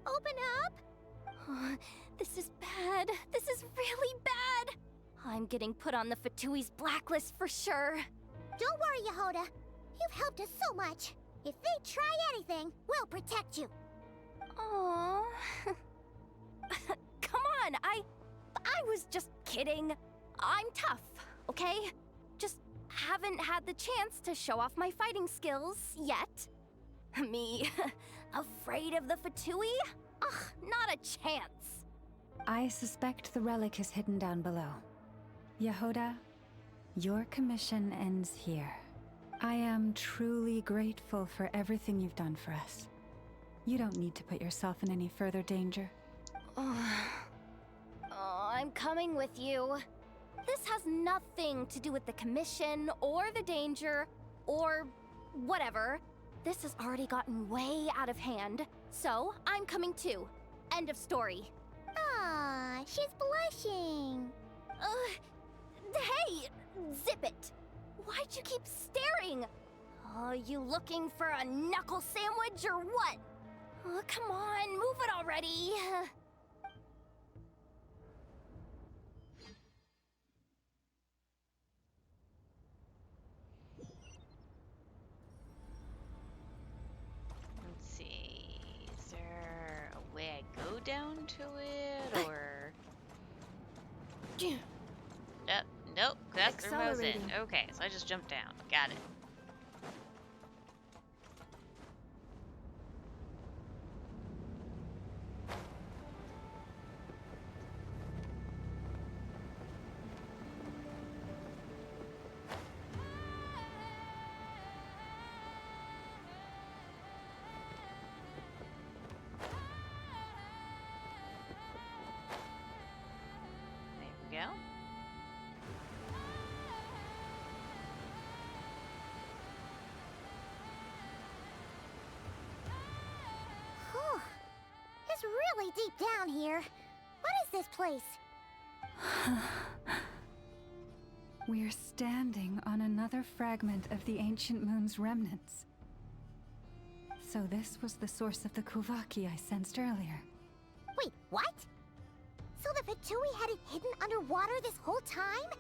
Open up? This is bad. This is really bad. I'm getting put on the Fatui's blacklist for sure. Don't worry, Yehoda. You've helped us so much. If they try anything, we'll protect you. Aww. Come on, I was just kidding. I'm tough, okay? Just haven't had the chance to show off my fighting skills yet. Me, afraid of the Fatui? Ugh, not a chance. I suspect the relic is hidden down below. Yehoda, your commission ends here. I am truly grateful for everything you've done for us. You don't need to put yourself in any further danger. I'm coming with you. This has nothing to do with the commission or the danger or whatever. This has already gotten way out of hand, so I'm coming too. End of story. Ah, she's blushing. Hey, zip it. Why'd you keep staring? You looking for a knuckle sandwich or what? Come on, move it already. Let's see. Is there a way I go down to it, or? Nope. That's the remote's in. Accelerating. Okay, so I just jumped down. Got it. There we go. Whew. It's really deep down here. What is this place? We're standing on another fragment of the ancient moon's remnants. So this was the source of the Kuvaki I sensed earlier. Wait, what? So the Fatui had it hidden underwater this whole time?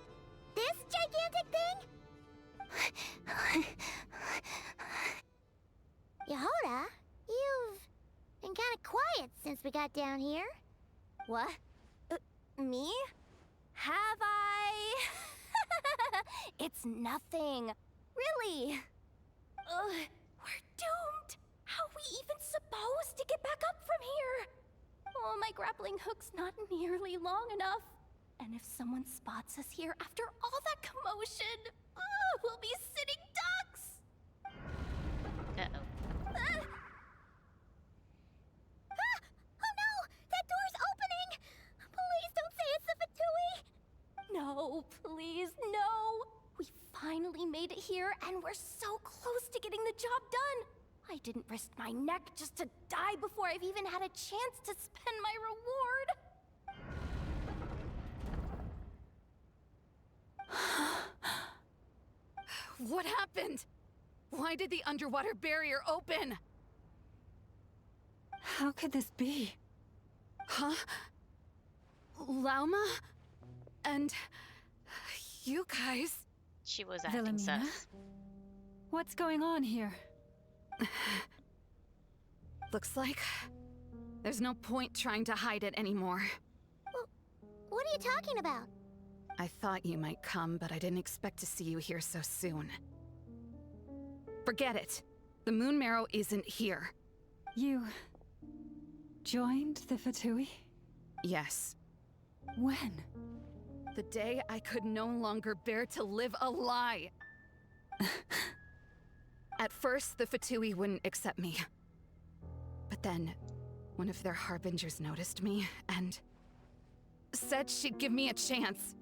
This gigantic thing? Yehoda, you've been kind of quiet since we got down here. What? Me? Have I? It's nothing. Really. We're doomed. How are we even supposed to get back up from here? Oh, my grappling hook's not nearly long enough. And if someone spots us here after all that commotion, we'll be sitting ducks. Uh-oh. Oh no! That door's opening! Please don't say it's the Fatui! No. No, please, no! We finally made it here, and we're so close to getting the job done! I didn't risk my neck just to die before I've even had a chance to spend my reward! What happened? Why did the underwater barrier open? How could this be? Huh? Lauma? And you guys? She was acting Wilhelmina? sus. What's going on here? Looks like there's no point trying to hide it anymore. What are you talking about? I thought you might come, but I didn't expect to see you here so soon. Forget it. The Moon Marrow isn't here. You joined the Fatui? Yes. When? The day I could no longer bear to live a lie. At first, the Fatui wouldn't accept me. But then, one of their harbingers noticed me and said she'd give me a chance.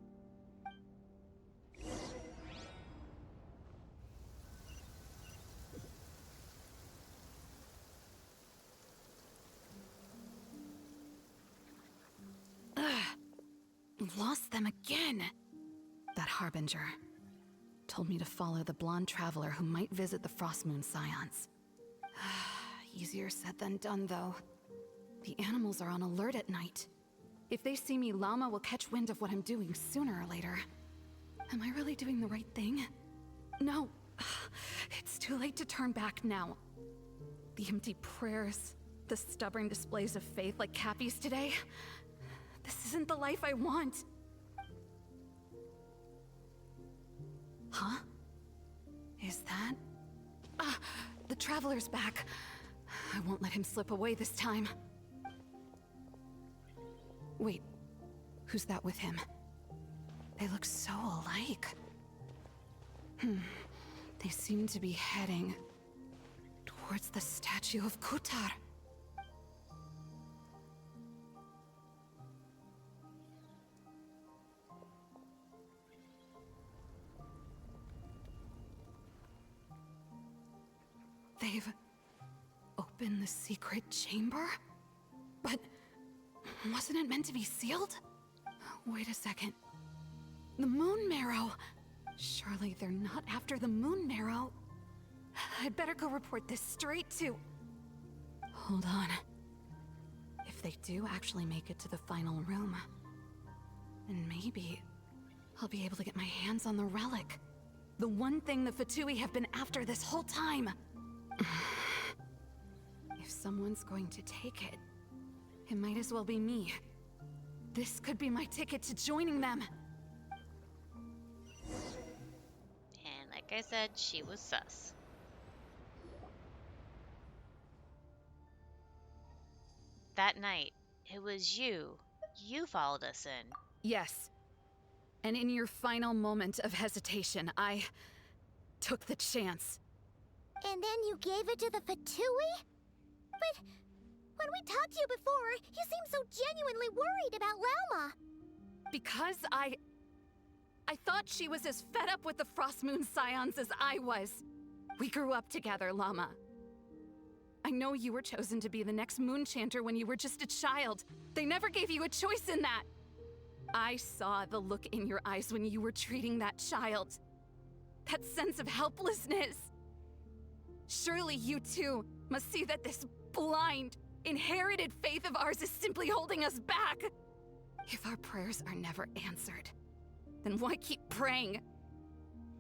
Lost them again. That harbinger told me to follow the blonde traveler who might visit the Frostmoon Scions. Easier said than done, though. The animals are on alert at night. If they see me, Llama will catch wind of what I'm doing sooner or later. Am I really doing the right thing? No. It's too late to turn back now. The empty prayers, the stubborn displays of faith like Cappy's today. This isn't the life I want. Huh? Is that? Ah, the Traveler's back. I won't let him slip away this time. Wait, who's that with him? They look so alike. They seem to be heading towards the statue of Kutar. They've opened the secret chamber? But wasn't it meant to be sealed? Wait a second. The Moon Marrow! Surely they're not after the Moon Marrow. I'd better go report this straight to... Hold on. If they do actually make it to the final room, then maybe I'll be able to get my hands on the relic. The one thing the Fatui have been after this whole time. If someone's going to take it, it might as well be me. This could be my ticket to joining them. And like I said, she was sus. That night, it was you. You followed us in. Yes. And in your final moment of hesitation, I took the chance. And then you gave it to the Fatui? But when we talked to you before, you seemed so genuinely worried about Lauma. Because I thought she was as fed up with the Frostmoon Scions as I was. We grew up together, Llama. I know you were chosen to be the next Moon Chanter when you were just a child. They never gave you a choice in that. I saw the look in your eyes when you were treating that child. That sense of helplessness. Surely you too must see that this blind, inherited faith of ours is simply holding us back. If our prayers are never answered, then why keep praying?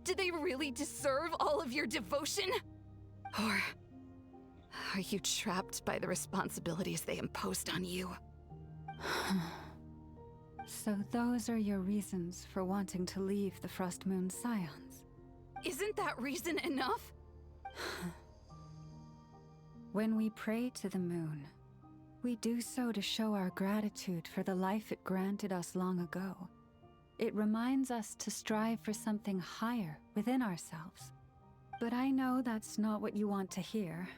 Do they really deserve all of your devotion? Or are you trapped by the responsibilities they imposed on you? So those are your reasons for wanting to leave the Frostmoon Scions? Isn't that reason enough? When we pray to the moon, we do so to show our gratitude for the life it granted us long ago. It reminds us to strive for something higher within ourselves. But I know that's not what you want to hear.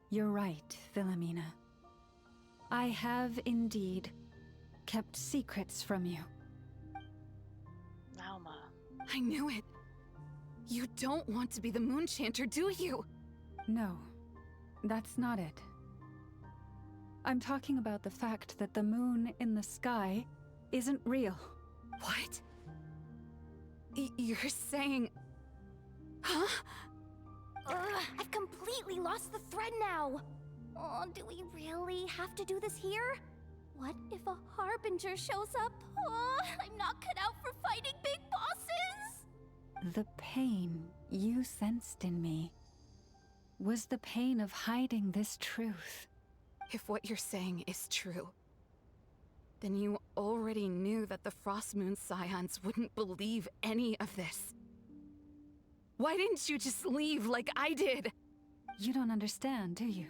You're right, Wilhelmina. I have indeed kept secrets from you. I knew it. You don't want to be the Moon Chanter, do you? No, that's not it. I'm talking about the fact that the moon in the sky isn't real. What? You're saying... Huh? I've completely lost the thread now. Oh, do we really have to do this here? What if a Harbinger shows up? Oh, I'm not cut out for fighting big bosses! The pain you sensed in me was the pain of hiding this truth. If what you're saying is true, then you already knew that the Frostmoon Scions wouldn't believe any of this. Why didn't you just leave like I did? You don't understand, do you?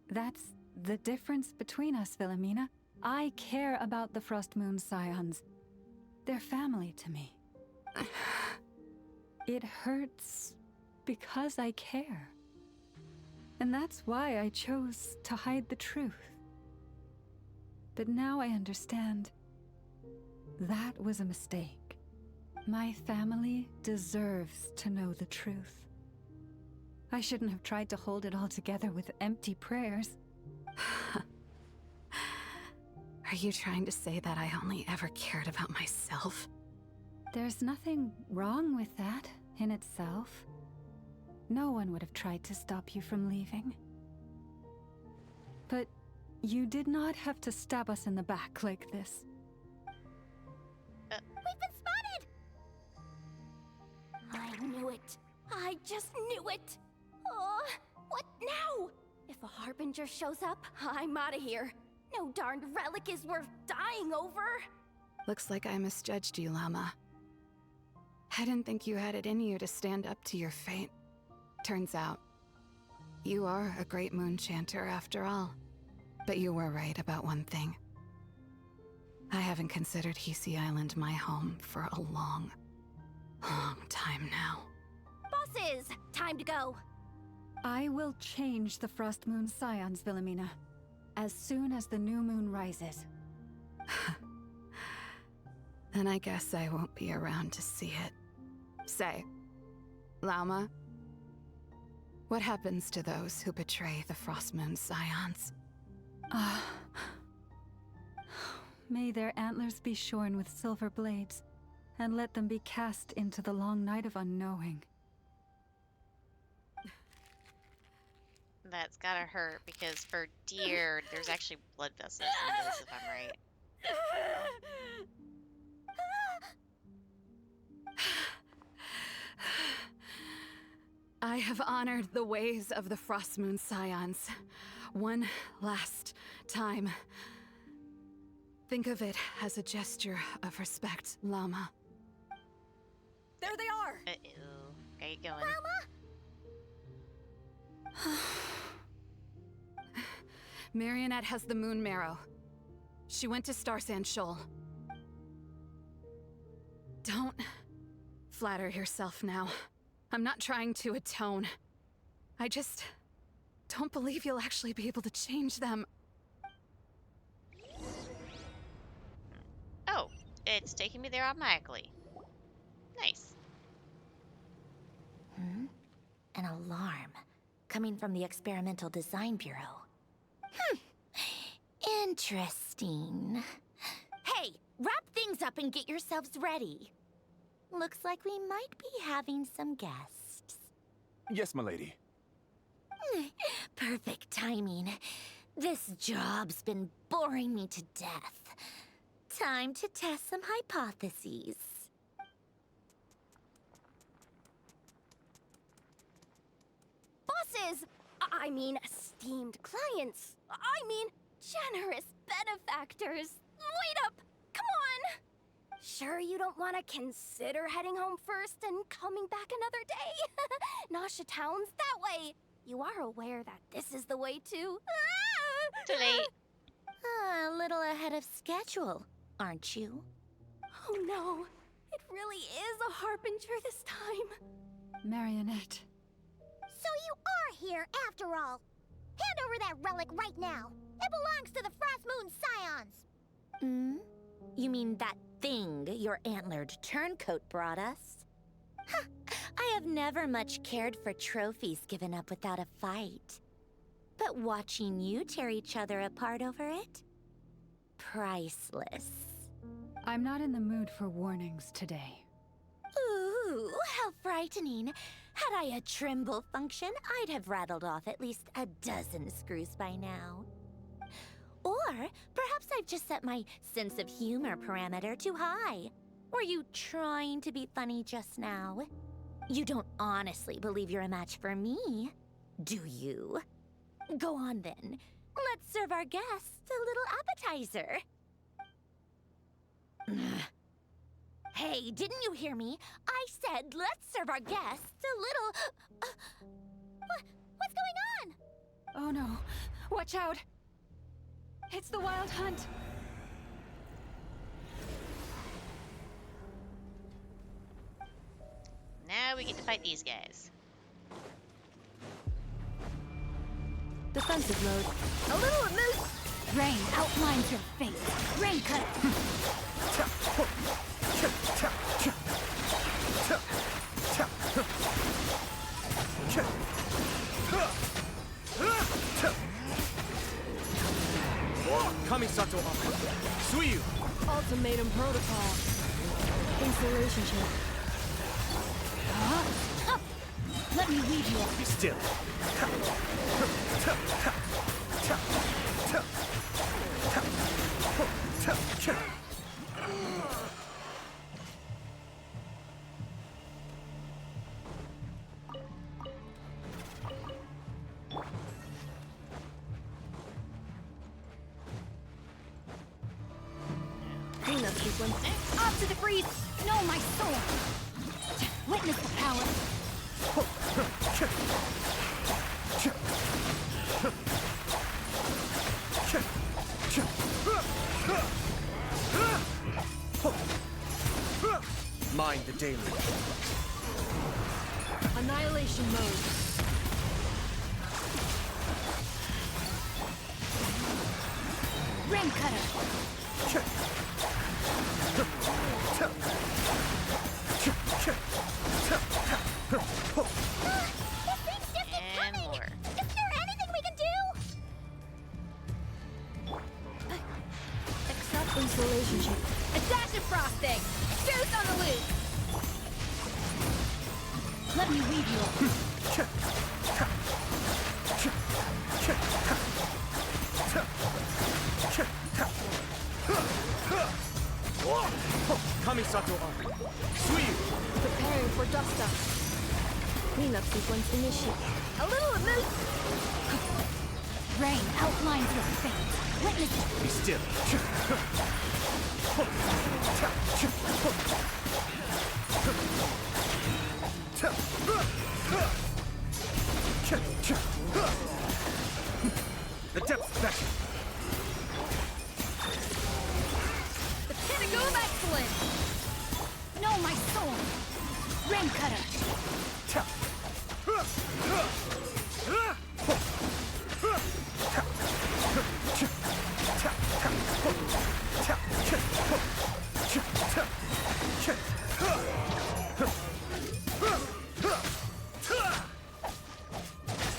That's the difference between us, Wilhelmina. I care about the Frostmoon Scions. They're family to me. It hurts because I care. And that's why I chose to hide the truth. But now I understand. That was a mistake. My family deserves to know the truth. I shouldn't have tried to hold it all together with empty prayers. Are you trying to say that I only ever cared about myself? There's nothing wrong with that in itself. No one would have tried to stop you from leaving. But you did not have to stab us in the back like this. We've been spotted! I knew it. I just knew it. Oh, what now? If a Harbinger shows up, I'm out of here. No darned relic is worth dying over. Looks like I misjudged you, Llama. I didn't think you had it in you to stand up to your fate. Turns out, you are a great moon chanter after all. But you were right about one thing. I haven't considered Hisi Island my home for a long, long time now. Bosses, time to go. I will change the Frostmoon Scions, Wilhelmina, as soon as the new moon rises. Then I guess I won't be around to see it. Say, Lauma, what happens to those who betray the Frostmoon Scions? May their antlers be shorn with silver blades, and let them be cast into the long night of unknowing. That's gotta hurt, because for deer, there's actually blood vessels in this, if I'm right. I have honored the ways of the Frostmoon Scions one last time. Think of it as a gesture of respect, Llama. There they are! Uh-oh. Get going. Marionette has the moon marrow. She went to Starsand Shoal. Don't flatter yourself now. I'm not trying to atone. I just don't believe you'll actually be able to change them. Oh, it's taking me there automatically. Nice. An alarm coming from the Experimental Design Bureau. Interesting. Hey, wrap things up and get yourselves ready. Looks like we might be having some guests. Yes, milady. Perfect timing. This job's been boring me to death. Time to test some hypotheses. Bosses! I mean, esteemed clients. I mean, generous benefactors. Wait up! Come on! Sure you don't want to consider heading home first and coming back another day? Nasha Town's that way. You are aware that this is the way to... Too late. A little ahead of schedule, aren't you? Oh no, it really is a Harbinger this time. Marionette. So you are here after all. Hand over that relic right now. It belongs to the Frostmoon Scions. You mean that thing your antlered turncoat brought us? Huh, I have never much cared for trophies given up without a fight. But watching you tear each other apart over it? Priceless. I'm not in the mood for warnings today. Ooh, how frightening. Had I a Trimble function, I'd have rattled off at least a dozen screws by now. Or perhaps I've just set my sense of humor parameter too high. Were you trying to be funny just now? You don't honestly believe you're a match for me, do you? Go on then. Let's serve our guests a little appetizer. Hey, didn't you hear me? I said let's serve our guests a little... What's going on? Oh no. Watch out! It's the Wild Hunt! Now we get to fight these guys. Defensive mode. A little amuse... Rain outlines your fate. Rain cut. Kamisato Suyu! Ultimatum protocol. Installation check. Huh? Up! Let me lead you. Be still. Cleanup sequence. Up to the breeze! Know my soul! Witness the power! Mind the daily. Annihilation mode. Rain cutter! And more. Is there anything we can do? Accept installation check. A dash of frosting! Juice on the loose! Let me lead you. Kamisato Suyu! Preparing for dust up. Cleanup sequence initiated. A little amuse... Rain outlines your fate. Witness it. Be still. The depth back. The pinnacle of excellence! Know my soul! Rain cutter!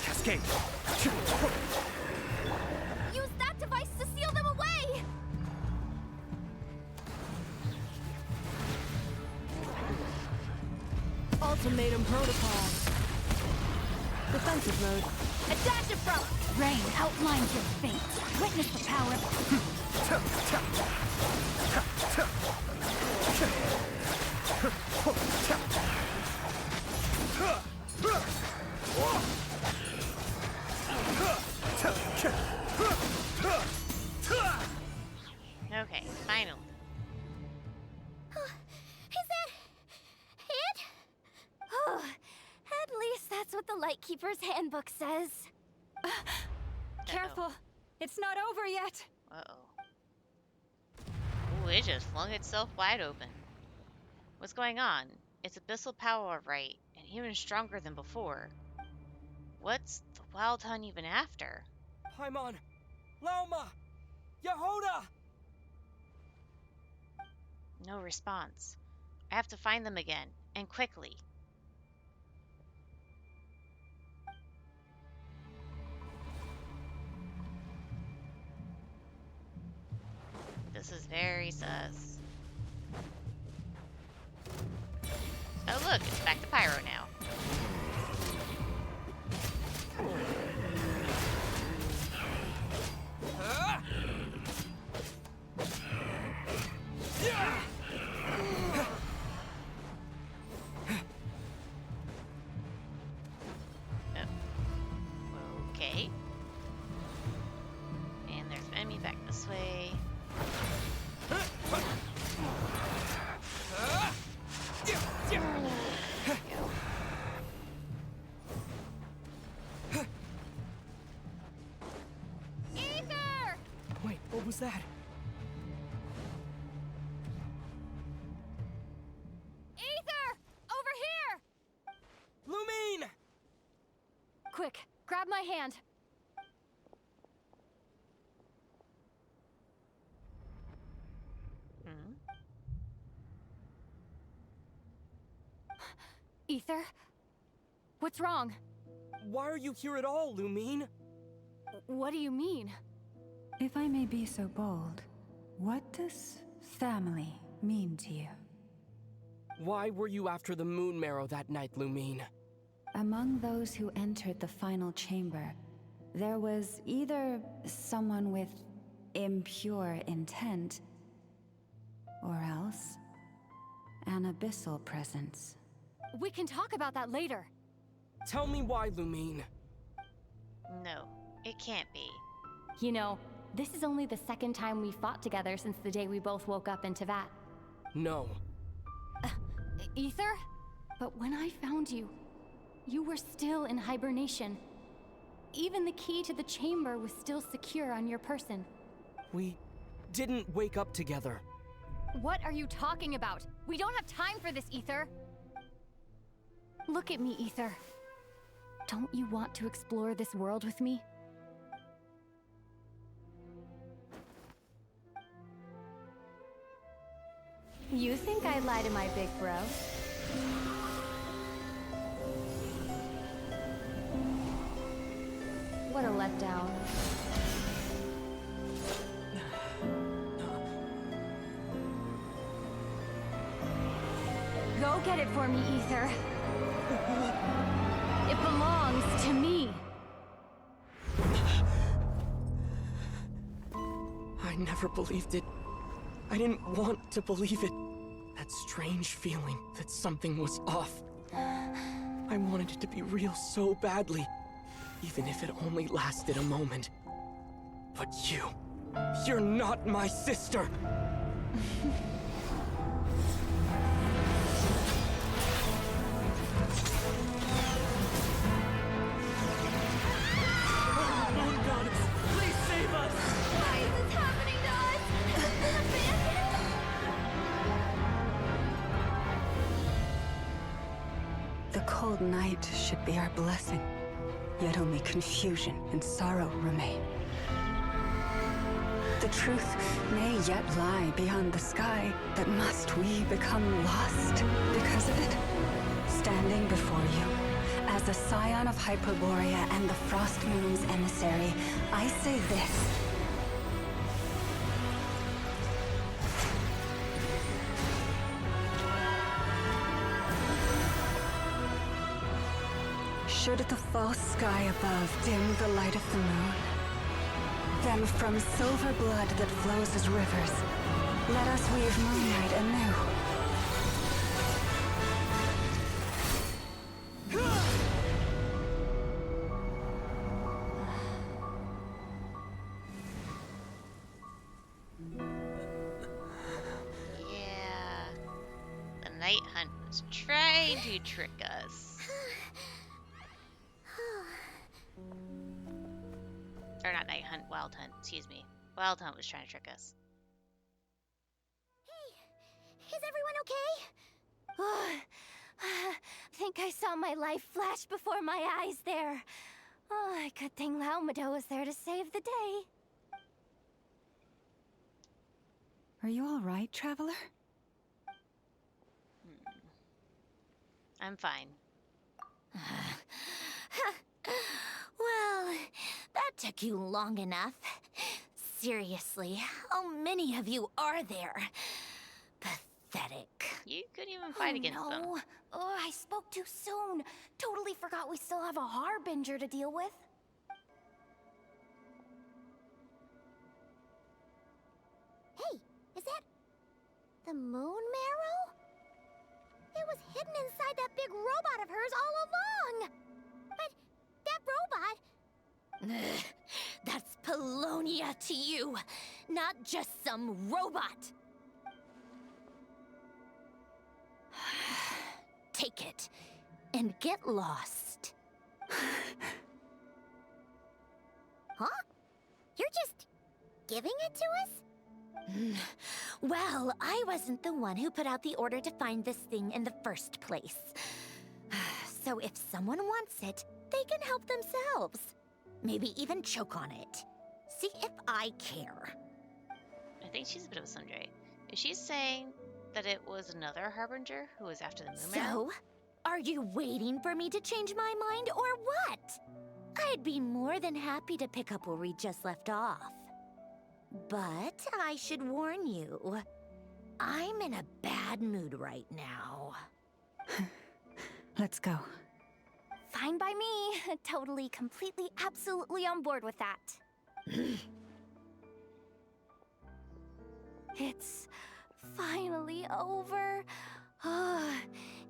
Cascade. Use that device to seal them away! Ultimatum protocol. Defensive mode. A dash of frost! Rain outlines your fate. Witness the power. Okay, finally. Is that... it? Oh, at least that's what the Lightkeeper's handbook says. Careful. It's not over yet. Uh-oh. Ooh, it just flung itself wide open. What's going on? It's abyssal power, right? And even stronger than before. What's the Wild Hunt even after? Paimon! Lauma! Yehoda! No response. I have to find them again, and quickly. This is very sus. Oh look, it's back to Pyro now. Okay. And there's an enemy back this way. Ether! Wait, what was that? Ether! Over here! Lumine! Quick, grab my hand. Hmm? Ether? What's wrong? Why are you here at all, Lumine? What do you mean? If I may be so bold, what does family mean to you? Why were you after the moon marrow that night, Lumine? Among those who entered the final chamber, there was either someone with impure intent, or else an abyssal presence. We can talk about that later. Tell me why, Lumine. No, it can't be. You know, this is only the second time we fought together since the day we both woke up in Tevat. No. Ether? But when I found you, you were still in hibernation. Even the key to the chamber was still secure on your person. We didn't wake up together. What are you talking about? We don't have time for this, Ether. Look at me, Ether. Don't you want to explore this world with me? You think I'd lie to my big bro? What a letdown. Go get it for me, Ether. It belongs to me. I never believed it. I didn't want to believe it. That strange feeling that something was off. I wanted it to be real so badly, even if it only lasted a moment. But you're not my sister! Moon goddess, please save us! Why is this happening to us? The cold night should be our blessing, yet only confusion and sorrow remain. The truth may yet lie beyond the sky, but must we become lost because of it? Standing before you, as a scion of Hyperborea and the Frost Moon's emissary, I say this. Should the false sky above dim the light of the moon, then from silver blood that flows as rivers, let us weave moonlight anew. Yeah. The night hunt was trying to trick us. Or not night hunt, wild hunt, excuse me. Wild hunt was trying to trick us. Hey, is everyone okay? Think I saw my life flash before my eyes there. Oh, good thing Laumado was there to save the day. Are you all right, Traveler? I'm fine. Well, that took you long enough. Seriously, how many of you are there? Pathetic. You couldn't even fight against them. No. Oh, I spoke too soon. Totally forgot we still have a Harbinger to deal with. Hey, is that the moon marrow? It was hidden inside that big robot of hers all along. But that robot... Ugh, that's Polonia to you, not just some robot. Take it and get lost. Huh? You're just giving it to us? Well, I wasn't the one who put out the order to find this thing in the first place. So if someone wants it, they can help themselves. Maybe even choke on it. See if I care. I think she's a bit of a sundry. Is she saying that it was another Harbinger who was after the moon marrow? So, are you waiting for me to change my mind or what? I'd be more than happy to pick up where we just left off. But I should warn you, I'm in a bad mood right now. Let's go. Fine by me. Totally, completely, absolutely on board with that. It's finally over.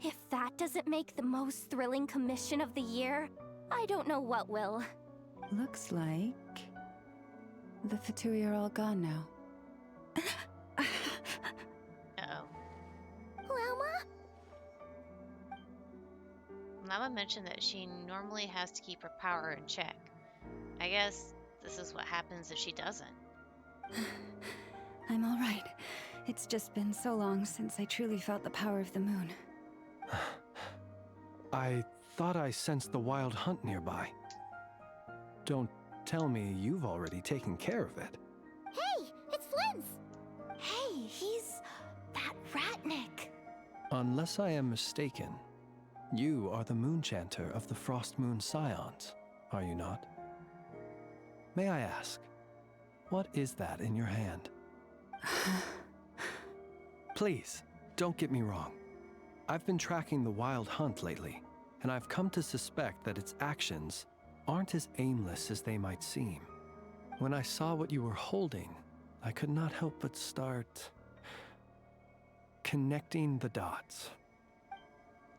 If that doesn't make the most thrilling commission of the year, I don't know what will. Looks like the Fatui are all gone now. Uh-oh. Lama? Lama mentioned that she normally has to keep her power in check. I guess this is what happens if she doesn't. I'm all right. It's just been so long since I truly felt the power of the moon. I thought I sensed the wild hunt nearby. Don't tell me you've already taken care of it. Hey, it's Flynn's! Hey, he's that Ratnik. Unless I am mistaken, you are the moon chanter of the Frost Moon Scions, are you not? May I ask, what is that in your hand? Please, don't get me wrong. I've been tracking the wild hunt lately, and I've come to suspect that its actions aren't as aimless as they might seem. When I saw what you were holding, I could not help but start connecting the dots.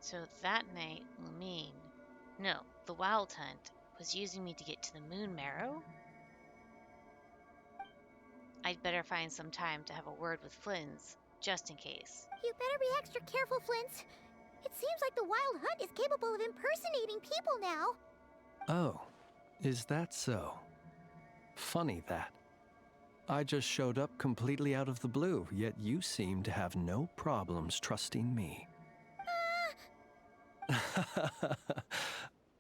So that night, no, the Wild Hunt was using me to get to the moon marrow? I'd better find some time to have a word with Flynn's, just in case. You better be extra careful, Flint. It seems like the Wild Hunt is capable of impersonating people now. Oh, is that so? Funny that. I just showed up completely out of the blue, yet you seem to have no problems trusting me.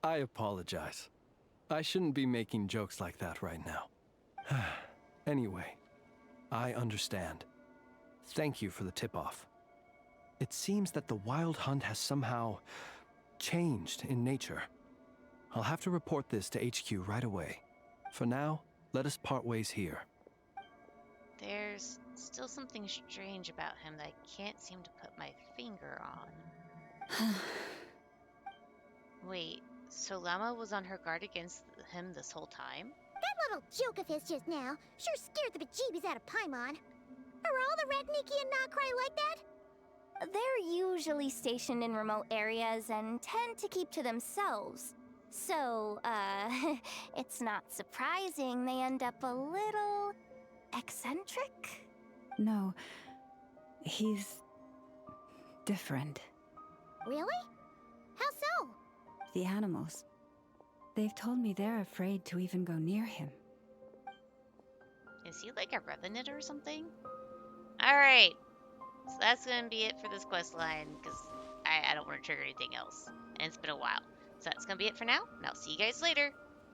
I apologize. I shouldn't be making jokes like that right now. Anyway, I understand. Thank you for the tip-off. It seems that the Wild Hunt has somehow changed in nature. I'll have to report this to HQ right away. For now, let us part ways here. There's still something strange about him that I can't seem to put my finger on. Wait, so Lama was on her guard against him this whole time? That little joke of his just now sure scared the bejeebies out of Paimon. Are all the Ratniki and nod-krai like that? They're usually stationed in remote areas and tend to keep to themselves. So, it's not surprising they end up a little eccentric? No, he's different. Really? How so? The animals. They've told me they're afraid to even go near him. Is he like a revenant or something? Alright, so that's gonna be it for this quest line, because I don't want to trigger anything else. And it's been a while. So that's gonna be it for now, and I'll see you guys later.